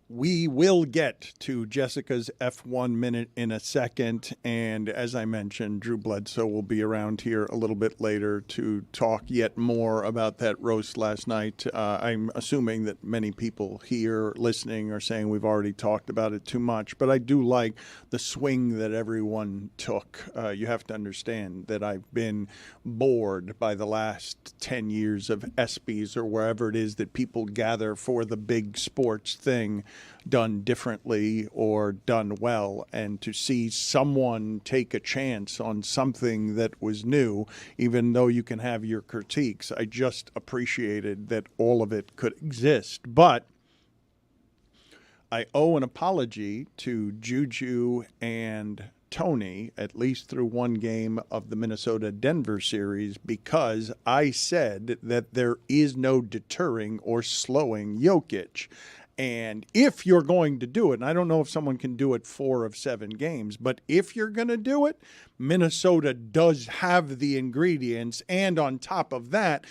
We will get to Jessica's F1 minute in a second. And as I mentioned, Drew Bledsoe will be around here a little bit later to talk yet more about that roast last night. I'm assuming that many people here listening are saying we've already talked about it too much, but I do like the swing that everyone took. You have to understand that I've been bored by the last 10 years of ESPYs or wherever it is that people gather for the big sports thing done differently or done well, and to see someone take a chance on something that was new, even though you can have your critiques, I just appreciated that all of it could exist. But I owe an apology to Juju and Tony, at least through one game of the Minnesota-Denver series, because I said that there is no deterring or slowing Jokic. And if you're going to do it, and I don't know if someone can do it 4 of 7 games, but if you're going to do it, Minnesota does have the ingredients. And on top of that,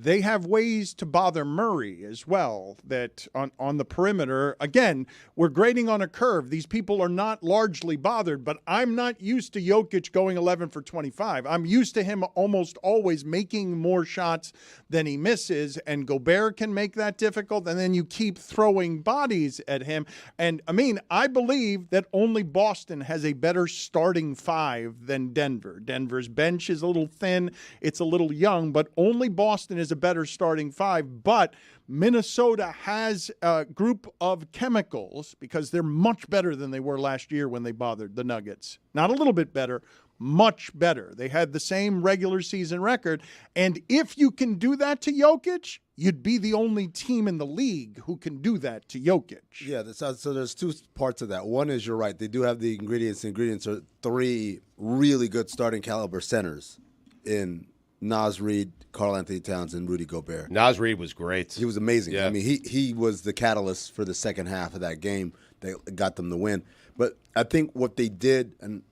they have ways to bother Murray as well, that on the perimeter. Again, we're grading on a curve. These people are not largely bothered, but I'm not used to Jokic going 11 for 25. I'm used to him almost always making more shots than he misses, and Gobert can make that difficult, and then you keep throwing bodies at him. And, I believe that only Boston has a better starting five than Denver. Denver's bench is a little thin. It's a little young, but only Boston is a better starting five. But Minnesota has a group of chemicals because they're much better than they were last year when they bothered the Nuggets. Not a little bit better, much better. They had the same regular season record. And if you can do that to Jokic, you'd be the only team in the league who can do that to Jokic. Yeah, so there's two parts of that. One is, you're right, they do have the ingredients. The ingredients are three really good starting caliber centers in Naz Reid, Karl-Anthony Towns, and Rudy Gobert. Naz Reid was great. He was amazing. Yeah. He was the catalyst for the second half of that game that got them the win. But I think what they did, and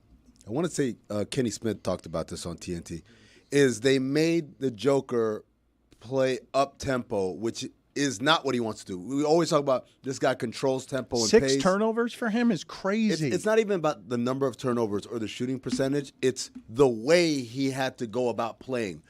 I want to say Kenny Smith talked about this on TNT, is they made the Joker play up-tempo, which is not what he wants to do. We always talk about this guy controls tempo and pace. 6 turnovers for him is crazy. It's not even about the number of turnovers or the shooting percentage. It's the way he had to go about playing.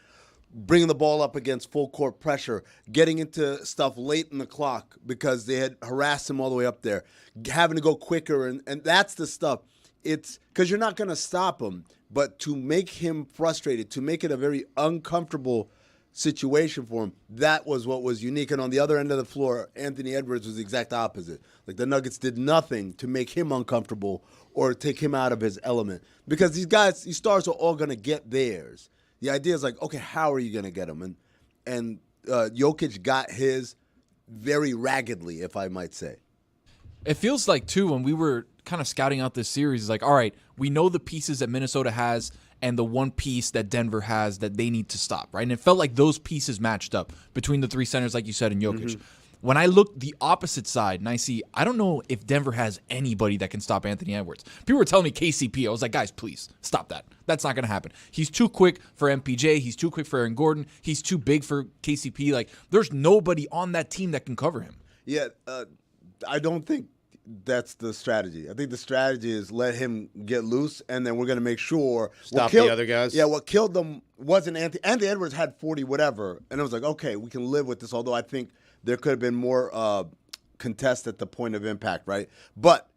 Bringing the ball up against full court pressure, getting into stuff late in the clock because they had harassed him all the way up there, having to go quicker, and that's the stuff. It's because you're not going to stop him, but to make him frustrated, to make it a very uncomfortable situation for him, that was what was unique. And on the other end of the floor, Anthony Edwards was the exact opposite. Like, the Nuggets did nothing to make him uncomfortable or take him out of his element, because these stars are all going to get theirs. The idea is like, okay, how are you going to get him? And Jokic got his very raggedly, if I might say. It feels like, too, when we were kind of scouting out this series, is like, all right, we know the pieces that Minnesota has and the one piece that Denver has that they need to stop, right? And it felt like those pieces matched up between the three centers, like you said, and Jokic. Mm-hmm. When I look the opposite side and I don't know if Denver has anybody that can stop Anthony Edwards. People were telling me KCP. I was like, guys, please stop that. That's not going to happen. He's too quick for MPJ. He's too quick for Aaron Gordon. He's too big for KCP. Like, there's nobody on that team that can cover him. Yeah, I don't think that's the strategy. I think the strategy is let him get loose, and then we're going to make sure stop the other guys. Yeah, what killed them wasn't Anthony. Anthony Edwards had 40 whatever, and it was like, okay, we can live with this, although I think there could have been more contest at the point of impact, right? But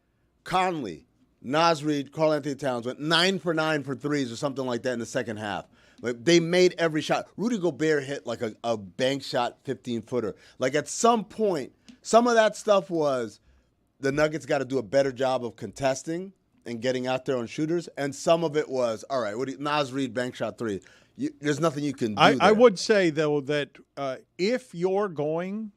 Conley, Naz Reid, Karl-Anthony Towns went 9 for 9 for threes or something like that in the second half. Like, they made every shot. Rudy Gobert hit like a bank shot 15-footer. Like, at some point, some of that stuff was the Nuggets got to do a better job of contesting and getting out there on shooters, and some of it was, all right, Naz Reid bank shot 3. There's nothing you can do there. I would say, though, that if you're going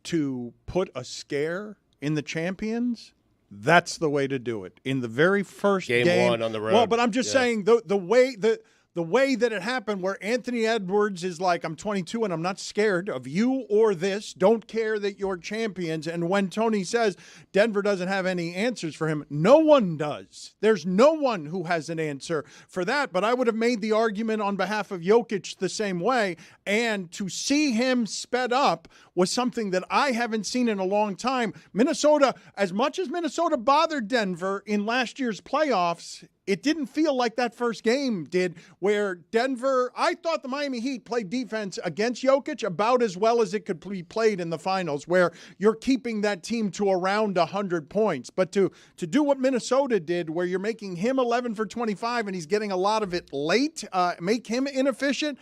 to put a scare in the champions, that's the way to do it. In the very first game 1 on the road. Well, but I'm just saying the way that it happened, where Anthony Edwards is like, I'm 22 and I'm not scared of you or this. Don't care that you're champions. And when Tony says Denver doesn't have any answers for him, no one does. There's no one who has an answer for that. But I would have made the argument on behalf of Jokic the same way. And to see him sped up was something that I haven't seen in a long time. Minnesota, as much as Minnesota bothered Denver in last year's playoffs, it didn't feel like that first game did, where Denver, I thought the Miami Heat played defense against Jokic about as well as it could be played in the finals, where you're keeping that team to around 100 points. But to do what Minnesota did, where you're making him 11 for 25 and he's getting a lot of it late, make him inefficient,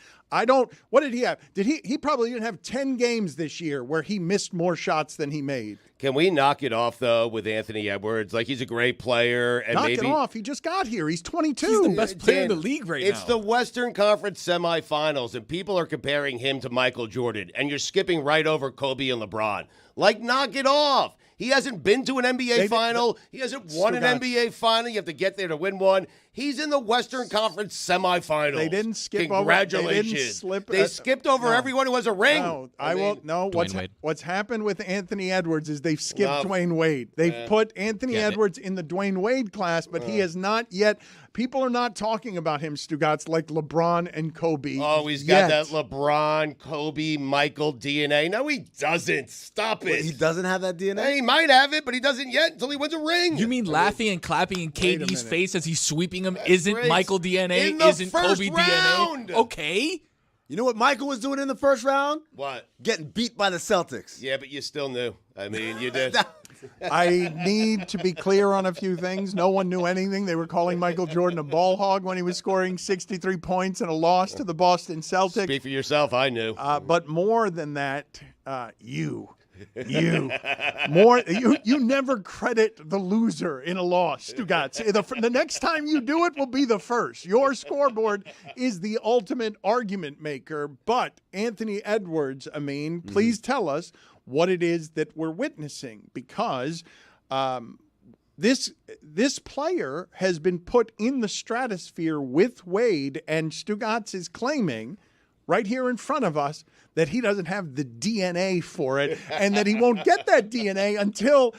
what did he have? He probably didn't have 10 games this year where he missed more shots than he made. Can we knock it off, though, with Anthony Edwards? Like, he's a great player. And knock it off. He just got here. He's 22. He's the best player in the league right now. It's the Western Conference semifinals, and people are comparing him to Michael Jordan, and you're skipping right over Kobe and LeBron. Like, knock it off. He hasn't been to an NBA final. He hasn't won an NBA final. You have to get there to win one. He's in the Western Conference semifinals. They didn't skip Congratulations. over. They skipped over everyone who has a ring. No, what's happened with Anthony Edwards is they've skipped Dwayne Wade. They've put Anthony Edwards in the Dwayne Wade class, but he has not yet People are not talking about him, Stugotz, like LeBron and Kobe. Oh, he's got that LeBron, Kobe, Michael DNA. No, he doesn't. Stop it. He doesn't have that DNA? He might have it, but he doesn't yet until he wins a ring. You mean laughing and clapping in KD's face as he's sweeping him isn't great. Michael DNA, In the isn't first Kobe round. DNA? Okay. You know what Michael was doing in the first round? What? Getting beat by the Celtics. Yeah, but you still knew. I mean, you did. I need to be clear on a few things. No one knew anything. They were calling Michael Jordan a ball hog when he was scoring 63 points in a loss to the Boston Celtics. Speak for yourself. I knew. But more than that, you never credit the loser in a loss, Stugotz. The next time you do it will be the first. Your scoreboard is the ultimate argument maker. But Anthony Edwards, Amin, please tell us what it is that we're witnessing, because this player has been put in the stratosphere with Wade, and Stugotz is claiming right here in front of us that he doesn't have the DNA for it, and that he won't get that DNA until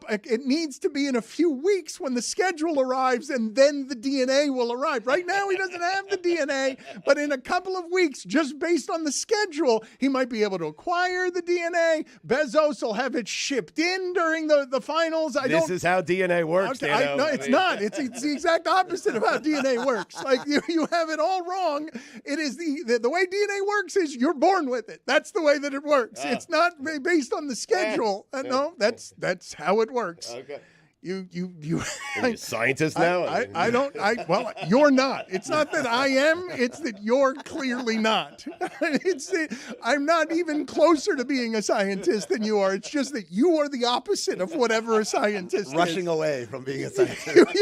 it needs to be in a few weeks when the schedule arrives, and then the DNA will arrive. Right now he doesn't have the DNA, but in a couple of weeks, just based on the schedule, he might be able to acquire the DNA. Bezos will have it shipped in during the finals. This is how DNA works, okay, no, it's not. It's the exact opposite of how DNA works. Like, you have it all wrong. It is the way DNA works is you're born with it. That's the way that it works. It's not based on the schedule. No, that's how it works. Okay. You Are you a scientist now? Well, you're not. It's not that I am, it's that you're clearly not. I'm not even closer to being a scientist than you are. It's just that you are the opposite of whatever a scientist Rushing is. away from being a scientist.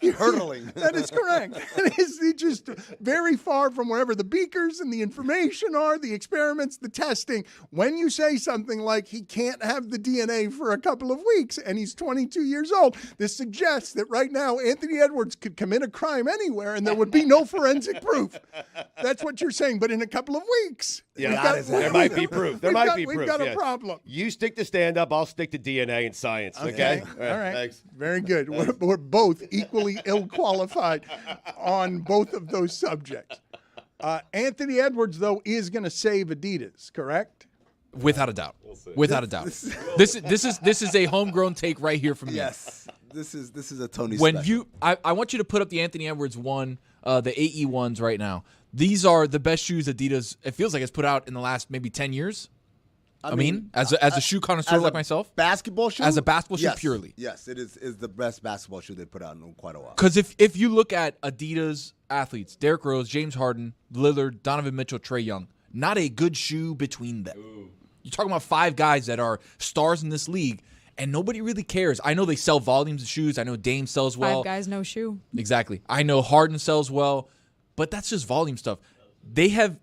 You're hurtling. That is correct. It is just very far from wherever the beakers and the information are, the experiments, the testing. When you say something like he can't have the DNA for a couple of weeks and he's 22 years old, this suggests that right now Anthony Edwards could commit a crime anywhere and there would be no forensic proof. That's what you're saying. But in a couple of weeks, there might be proof. We've got a problem. You stick to stand-up, I'll stick to DNA and science, okay? All right. Thanks. Very good. We're both equally ill-qualified on both of those subjects. Anthony Edwards, though, is going to save Adidas, correct? Without a doubt. Without a doubt. This is a homegrown take right here from me. Yes. This is a Tony when special. I want you to put up the Anthony Edwards the AE ones right now. These are the best shoes Adidas, it feels like, has put out in the last maybe 10 years. I mean, as a shoe connoisseur like myself. Basketball shoe? As a basketball shoe, Yes. purely. Yes, it is the best basketball shoe they've put out in quite a while. Because if you look at Adidas athletes, Derrick Rose, James Harden, Lillard, Donovan Mitchell, Trae Young, not a good shoe between them. Ooh. You're talking about 5 guys that are stars in this league, and nobody really cares. I know they sell volumes of shoes. I know Dame sells well. 5 guys, no shoe. Exactly. I know Harden sells well, but that's just volume stuff. They have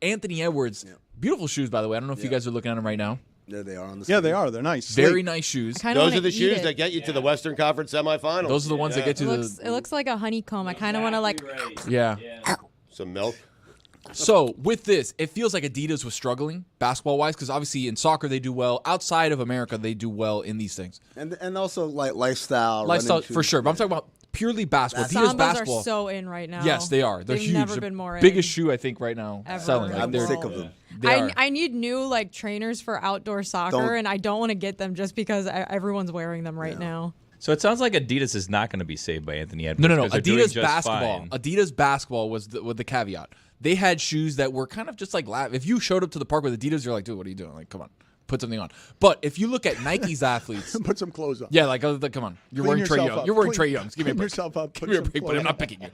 Anthony Edwards. Yeah. Beautiful shoes, by the way. I don't know if you guys are looking at them right now. There they are on the screen. Yeah, they are. They're nice. Very nice shoes. Those are the shoes that get you to the Western Conference semifinals. Those are the ones that get you It looks like a honeycomb. I kind of want to like... Yeah. Some milk. So with this, it feels like Adidas was struggling basketball-wise because obviously in soccer they do well. Outside of America, they do well in these things. And also like lifestyle for sure. But I'm talking about purely basketball. Adidas Sambas basketball are so in right now. Yes, they are. They're They've huge. never been more in. Biggest shoe I think right now Ever. selling. I'm sick of them. I need new like trainers for outdoor soccer, and I don't want to get them just because everyone's wearing them right now. So it sounds like Adidas is not going to be saved by Anthony Edwards. No. 'cause they're doing Adidas just basketball. fine. Adidas basketball was with the caveat. They had shoes that were kind of just like if you showed up to the park with Adidas, you're like, dude, what are you doing? Like, come on, put something on. But if you look at Nike's athletes, put some clothes on. Yeah, like come on, you're wearing Trae Young. You're wearing Trae Youngs. Give me a break. yourself up. Give me a break, but I'm not picking you.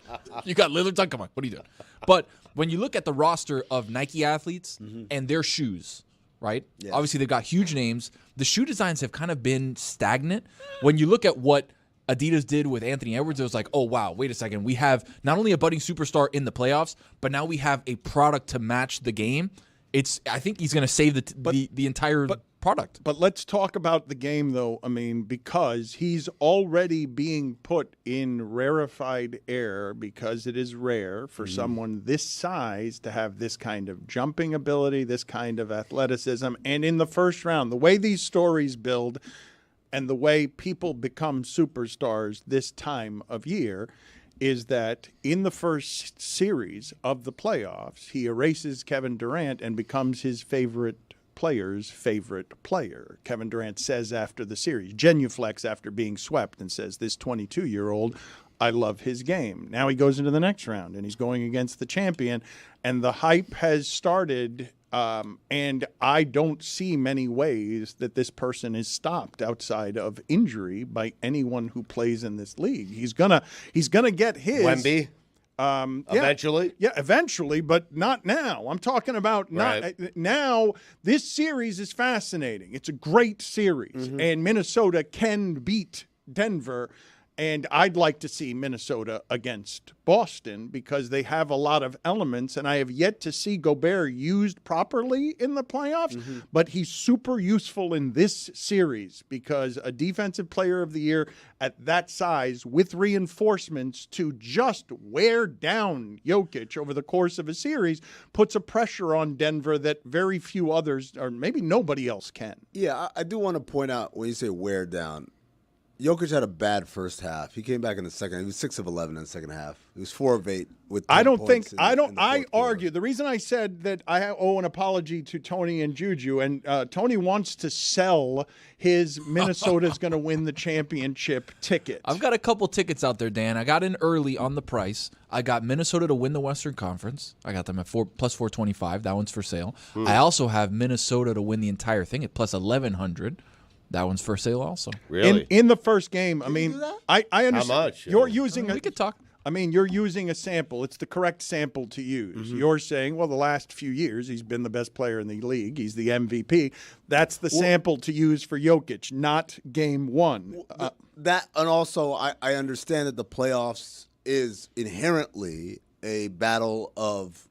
You got Lillard on. Come on, what are you doing? But when you look at the roster of Nike athletes and their shoes, right? Yes. Obviously, they've got huge names. The shoe designs have kind of been stagnant. When you look at what Adidas did with Anthony Edwards, it was like, oh, wow, wait a second. We have not only a budding superstar in the playoffs, but now we have a product to match the game. I think he's going to save the entire product. But let's talk about the game, though, because he's already being put in rarefied air because it is rare for someone this size to have this kind of jumping ability, this kind of athleticism. And in the first round, the way these stories build and the way people become superstars this time of year is that in the first series of the playoffs, he erases Kevin Durant and becomes his favorite player's favorite player. Kevin Durant says after the series, genuflects after being swept and says, this 22-year-old, I love his game. Now he goes into the next round and he's going against the champion, and the hype has started. And I don't see many ways that this person is stopped outside of injury by anyone who plays in this league. He's gonna get his Wemby. Eventually? Yeah, eventually, but not now. I'm talking about now. This series is fascinating. It's a great series, and Minnesota can beat Denver. And I'd like to see Minnesota against Boston because they have a lot of elements, and I have yet to see Gobert used properly in the playoffs, but he's super useful in this series because a defensive player of the year at that size with reinforcements to just wear down Jokic over the course of a series puts a pressure on Denver that very few others, or maybe nobody else, can. Yeah, I do want to point out when you say wear down, Jokic had a bad first half. He came back in the second. He was 6 of 11 in the second half. He was 4 of 8 with 10 points. I argue. The reason I said that I owe an apology to Tony and Juju, and Tony wants to sell his Minnesota's going to win the championship ticket. I've got a couple tickets out there, Dan. I got in early on the price. I got Minnesota to win the Western Conference. I got them at plus 425. That one's for sale. I also have Minnesota to win the entire thing at plus 1100. That one's for sale also. Really? In the first game, I mean, I understand. How much? You're using we could talk. I mean, you're using a sample. It's the correct sample to use. You're saying, well, the last few years, he's been the best player in the league. He's the MVP. That's the sample to use for Jokic, not game one. That, and also, I understand that the playoffs is inherently a battle of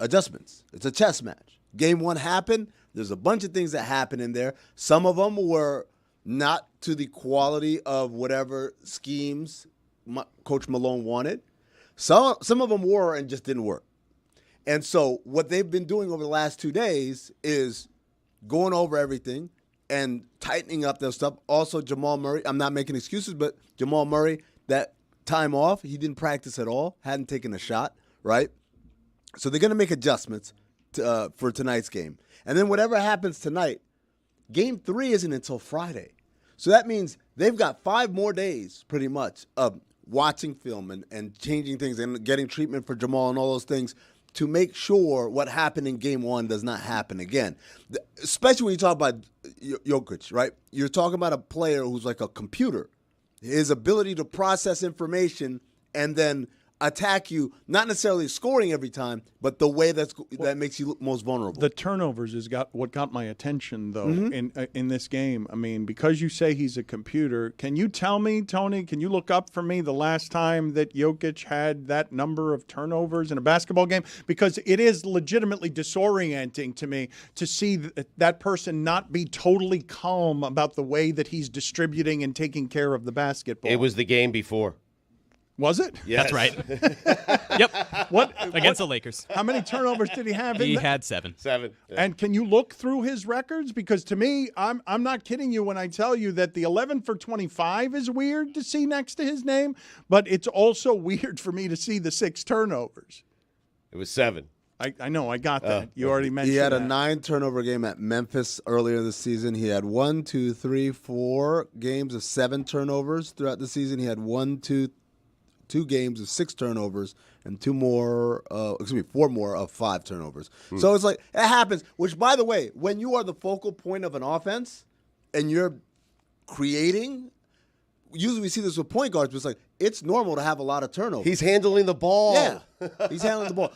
adjustments. It's a chess match. Game one happened. There's a bunch of things that happen in there. Some of them were not to the quality of whatever schemes Coach Malone wanted. Some of them were and just didn't work. And so what they've been doing over the last 2 days is going over everything and tightening up their stuff. Also, Jamal Murray, I'm not making excuses, but Jamal Murray, that time off, he didn't practice at all, hadn't taken a shot, right? So they're going to make adjustments for tonight's game. And then whatever happens tonight, game 3 isn't until Friday. So that means they've got 5 more days, pretty much, of watching film and changing things and getting treatment for Jamal and all those things to make sure what happened in game 1 does not happen again. Especially when you talk about Jokic, right? You're talking about a player who's like a computer. His ability to process information and then attack you, not necessarily scoring every time, but the way that makes you look most vulnerable. The turnovers is what got my attention, though, in this game. I mean, because you say he's a computer, can you tell me, Tony, can you look up for me the last time that Jokic had that number of turnovers in a basketball game? Because it is legitimately disorienting to me to see that person not be totally calm about the way that he's distributing and taking care of the basketball. It was the game before. Was it? Yes. That's right. Yep. Against the Lakers. How many turnovers did he have? He had 7. 7. Yeah. And can you look through his records? Because to me, I'm not kidding you when I tell you that the 11 for 25 is weird to see next to his name, but it's also weird for me to see the 6 turnovers. It was 7. I know, I got that. You already mentioned He had that. a 9-turnover game at Memphis earlier this season. He had 4 games of 7 turnovers throughout the season. He had 2 games of 6 turnovers and 4 more of 5 turnovers. So it's like, it happens, which, by the way, when you are the focal point of an offense and you're creating, usually we see this with point guards, but it's like, it's normal to have a lot of turnovers. He's handling the ball. Yeah, he's handling the ball.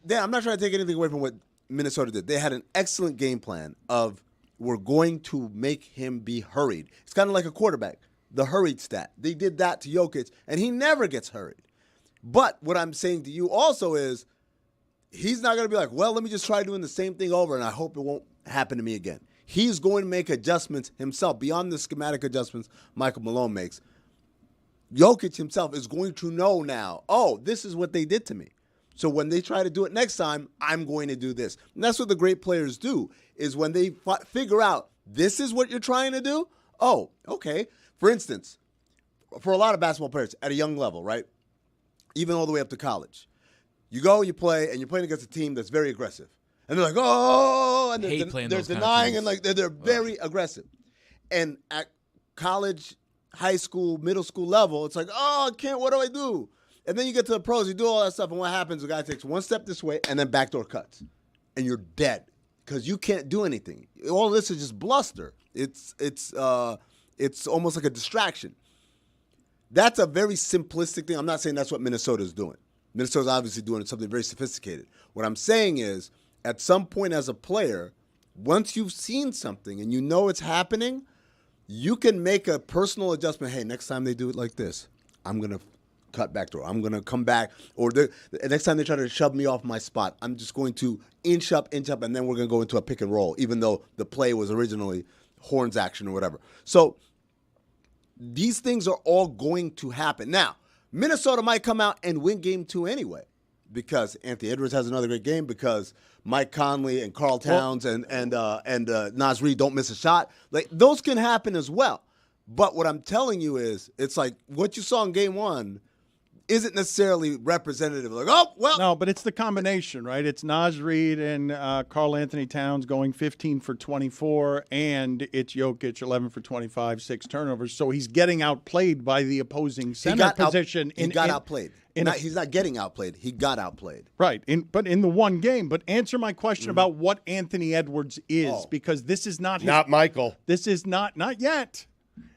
Dan, I'm not trying to take anything away from what Minnesota did. They had an excellent game plan of, we're going to make him be hurried. It's kind of like a quarterback. The hurried stat. They did that to Jokic, and he never gets hurried. But what I'm saying to you also is he's not going to be like, well, let me just try doing the same thing over, and I hope it won't happen to me again. He's going to make adjustments himself beyond the schematic adjustments Michael Malone makes. Jokic himself is going to know now, oh, this is what they did to me. So when they try to do it next time, I'm going to do this. And that's what the great players do, is when they figure out this is what you're trying to do, oh, okay. For instance, for a lot of basketball players at a young level, right? even all the way up to college. You go, you play, and you're playing against a team that's very aggressive. And they're like, oh, and they're denying, and like they're very aggressive. And at college, high school, middle school level, it's like, oh, I can't, what do I do? And then you get to the pros, you do all that stuff, and what happens, the guy takes one step this way, and then backdoor cuts. And you're dead because you can't do anything. All this is just bluster. It's almost like a distraction. That's a very simplistic thing. I'm not saying that's what Minnesota is doing. Minnesota's obviously doing something very sophisticated. What I'm saying is, at some point as a player, once you've seen something and you know it's happening, you can make a personal adjustment. Hey, next time they do it like this, I'm going to cut backdoor. I'm going to come back. Or the next time they try to shove me off my spot, I'm just going to inch up, and then we're going to go into a pick and roll, even though the play was originally horns action or whatever. So these things are all going to happen. Now, Minnesota might come out and win game 2 anyway because Anthony Edwards has another great game, because Mike Conley and Karl Towns and Naz Reid don't miss a shot. Like, those can happen as well. But what I'm telling you is, it's like what you saw in game 1 isn't necessarily representative. Like, oh, well. No, but it's the combination, right? It's Naz Reid and Karl Anthony Towns going 15 for 24, and it's Jokic 11 for 25, 6 turnovers. So he's getting outplayed by the opposing center position. He got outplayed. He's not getting outplayed. He got outplayed. Right, but in the one game. But answer my question about what Anthony Edwards is, because this is not his. Not Michael. This is not yet.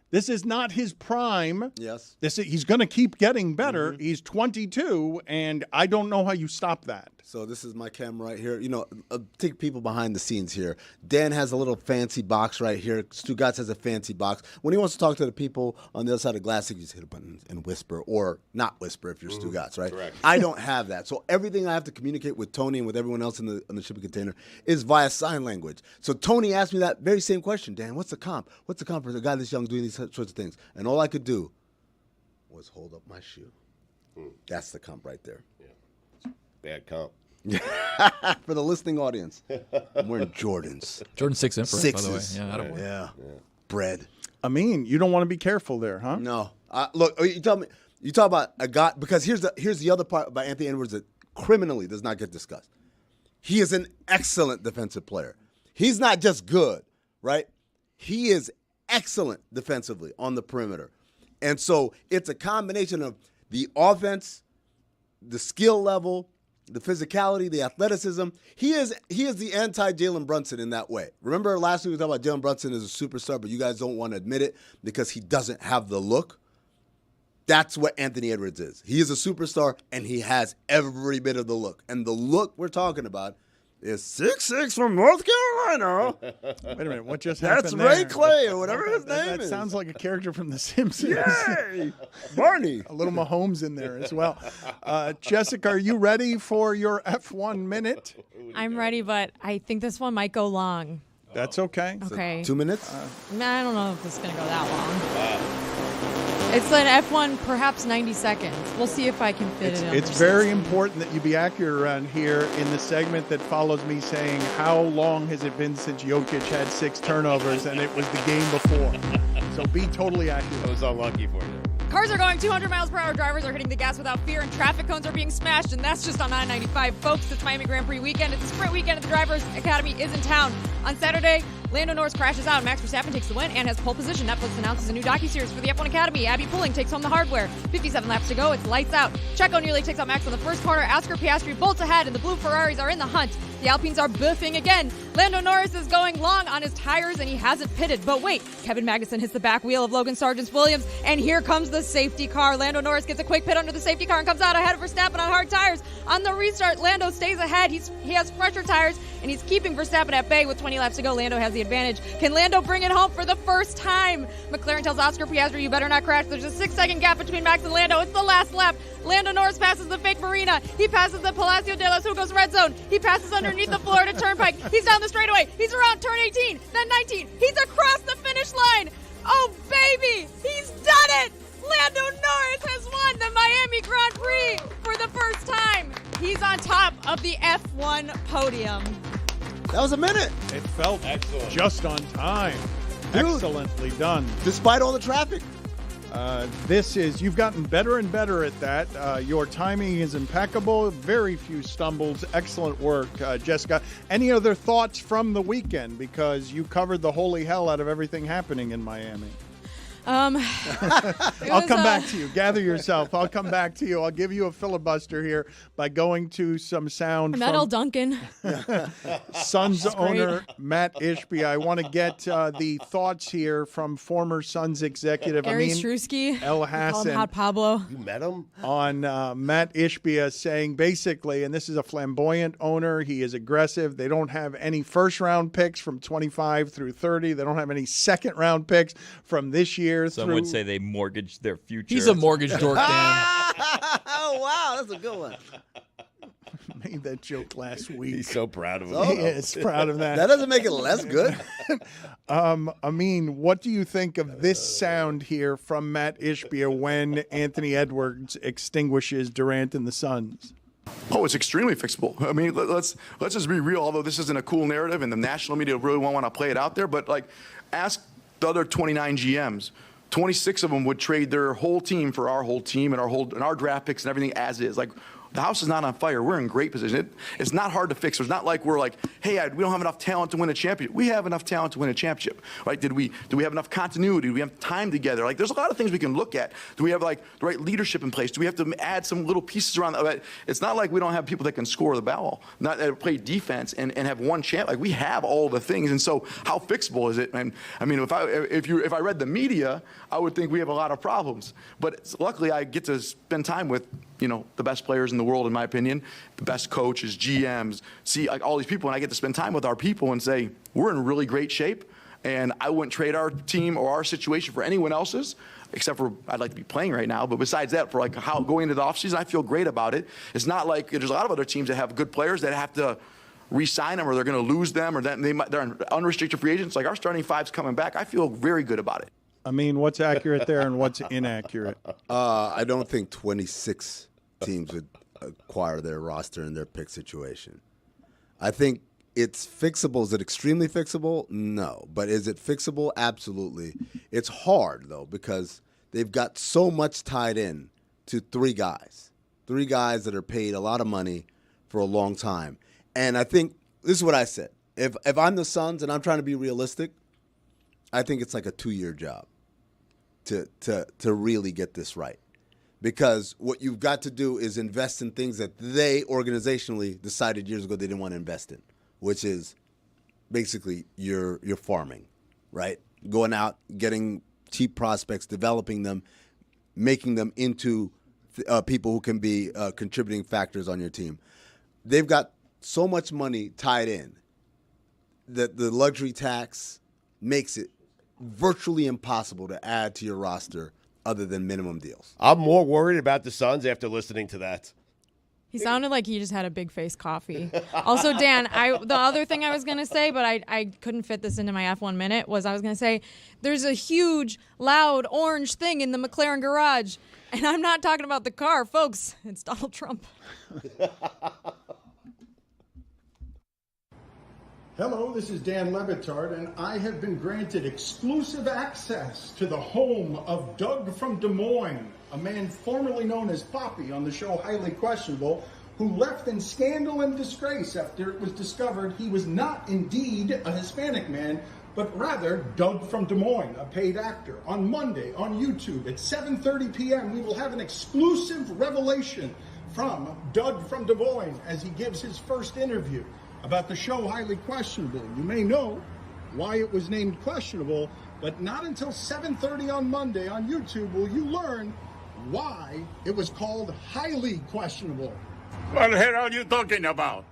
This is not his prime. Yes. He's going to keep getting better. Mm-hmm. He's 22, and I don't know how you stop that. So this is my camera right here. You know, take people behind the scenes here. Dan has a little fancy box right here. Stugotz has a fancy box. When he wants to talk to the people on the other side of the glass, he can just hit a button and whisper, or not whisper if you're Stugotz, right? Correct. I don't have that. So everything I have to communicate with Tony and with everyone else in the shipping container is via sign language. So Tony asked me that very same question. Dan, what's the comp? What's the comp for a guy this young doing these sorts of things? And all I could do was hold up my shoe. That's the comp right there. Yeah. Bad comp. For the listening audience, I'm wearing Jordans. Jordan 6 infrared, by the way. Yeah, yeah. Bread. I mean, you don't want to be careful there, huh? No. Look, you talk about a guy, because here's the other part about Anthony Edwards that criminally does not get discussed. He is an excellent defensive player. He's not just good, right? He is excellent defensively on the perimeter. And so it's a combination of the offense, the skill level, the physicality, the athleticism. He is the anti-Jalen Brunson in that way. Remember last week we talked about Jalen Brunson as a superstar, but you guys don't want to admit it because he doesn't have the look. That's what Anthony Edwards is. He is a superstar, and he has every bit of the look. And the look we're talking about is 6'6" from North Carolina. Wait a minute, what just happened That's there? Ray Clay or whatever his name is. That sounds like a character from The Simpsons. Yay! Barney. A little Mahomes in there as well. Jessica, are you ready for your F1 minute? I'm ready, but I think this one might go long. That's okay. Okay. 2 minutes? I don't know if this is going to go that long. It's an F1, perhaps 90 seconds. We'll see if I can fit it in. It's very important that you be accurate around here in the segment that follows me saying, how long has it been since Jokic had 6 turnovers, and it was the game before. So be totally accurate. I was unlucky for you. Cars are going 200 miles per hour. Drivers are hitting the gas without fear, and traffic cones are being smashed. And that's just on I-95, folks. It's Miami Grand Prix weekend. It's a sprint weekend, and the Drivers Academy is in town. On Saturday, Lando Norris crashes out. Max Verstappen takes the win and has pole position. Netflix announces a new docuseries for the F1 Academy. Abby Pulling takes home the hardware. 57 laps to go. It's lights out. Checo nearly takes out Max on the first corner. Oscar Piastri bolts ahead, and the blue Ferraris are in the hunt. The Alpines are buffing again. Lando Norris is going long on his tires, and he hasn't pitted. But wait, Kevin Magnussen hits the back wheel of Logan Sargent's Williams, and here comes the safety car. Lando Norris gets a quick pit under the safety car and comes out ahead of Verstappen on hard tires. On the restart, Lando stays ahead. He has fresher tires, and he's keeping Verstappen at bay with 20 laps to go. Lando has the advantage. Can Lando bring it home for the first time? McLaren tells Oscar Piastri, you better not crash. There's a 6-second gap between Max and Lando. It's the last lap. Lando Norris passes the fake Marina. He passes the Palacio de los Jugos red zone. He passes underneath the Florida Turnpike. He's down the straightaway. He's around turn 18, then 19. He's across the finish line. Oh, baby, he's done it. Lando Norris has won the Miami Grand Prix for the first time. He's on top of the F1 podium. That was a minute. It felt excellent. Just on time. Dude, excellently done. Despite all the traffic. You've gotten better and better at that. Your timing is impeccable. Very few stumbles. Excellent work, Jessica. Any other thoughts from the weekend? Because you covered the holy hell out of everything happening in Miami. I'll come back to you. Gather yourself. I'll come back to you. I'll give you a filibuster here by going to some sound Metal from Duncan. Suns owner Matt Ishbia. I want to get the thoughts here from former Suns executive Gary Amin Strusky. El Hassan. Call him Hot Pablo. You met him? On Matt Ishbia saying basically, and this is a flamboyant owner, he is aggressive. They don't have any first-round picks from 25 through 30. They don't have any second-round picks from this year. Some would say they mortgaged their future. He's a mortgage dork, Dan. Oh, wow. That's a good one. Made that joke last week. He's so proud of it. He is proud of that. That doesn't make it less good. Amin, what do you think of this sound here from Matt Ishbia when Anthony Edwards extinguishes Durant and the Suns? Oh, it's extremely fixable. I mean, let's just be real. Although this isn't a cool narrative, and the national media really won't want to play it out there, but like, ask the other 29 GMs. 26 of them would trade their whole team for our whole team and our draft picks and everything as is. Like, the house is not on fire. We're in great position. It's not hard to fix. It's not like we're like, hey, we don't have enough talent to win a championship. We have enough talent to win a championship. Right? Do we have enough continuity? Do we have time together? Like, there's a lot of things we can look at. Do we have like the right leadership in place? Do we have to add some little pieces around that? It's not like we don't have people that can score the ball, not play defense and have one champ. Like, we have all the things. And so how fixable is it? And I mean, if I read the media, I would think we have a lot of problems. But luckily I get to spend time with, the best players in the world, in my opinion, the best coaches, GMs, see like all these people, and I get to spend time with our people and say, we're in really great shape, and I wouldn't trade our team or our situation for anyone else's, except for I'd like to be playing right now. But besides that, for like how going into the offseason, I feel great about it. It's not like there's a lot of other teams that have good players that have to re-sign them or they're going to lose them or that they're unrestricted free agents. Like, our starting five's coming back. I feel very good about it. I mean, what's accurate there and what's inaccurate? I don't think 26 teams would acquire their roster in their pick situation. I think it's fixable. Is it extremely fixable? No. But is it fixable? Absolutely. It's hard, though, because they've got so much tied in to three guys that are paid a lot of money for a long time. And I think this is what I said. If I'm the Suns and I'm trying to be realistic, I think it's like a 2-year job to really get this right. Because what you've got to do is invest in things that they organizationally decided years ago they didn't want to invest in, which is basically your farming, right? Going out, getting cheap prospects, developing them, making them into people who can be contributing factors on your team. They've got so much money tied in that the luxury tax makes it virtually impossible to add to your roster other than minimum deals. I'm more worried about the Suns after listening to that. He sounded like he just had a big face coffee. Also, Dan, the other thing I was going to say, but I couldn't fit this into my F1 minute, was I was going to say there's a huge, loud, orange thing in the McLaren garage. And I'm not talking about the car, folks. It's Donald Trump. Hello, this is Dan Batard, and I have been granted exclusive access to the home of Doug from Des Moines, a man formerly known as Poppy on the show Highly Questionable, who left in scandal and disgrace after it was discovered he was not indeed a Hispanic man, but rather Doug from Des Moines, a paid actor. On Monday on YouTube at 7:30 p.m., we will have an exclusive revelation from Doug from Des Moines as he gives his first interview about the show Highly Questionable. You may know why it was named Questionable, but not until 7:30 on Monday on YouTube will you learn why it was called Highly Questionable. What the hell are you talking about?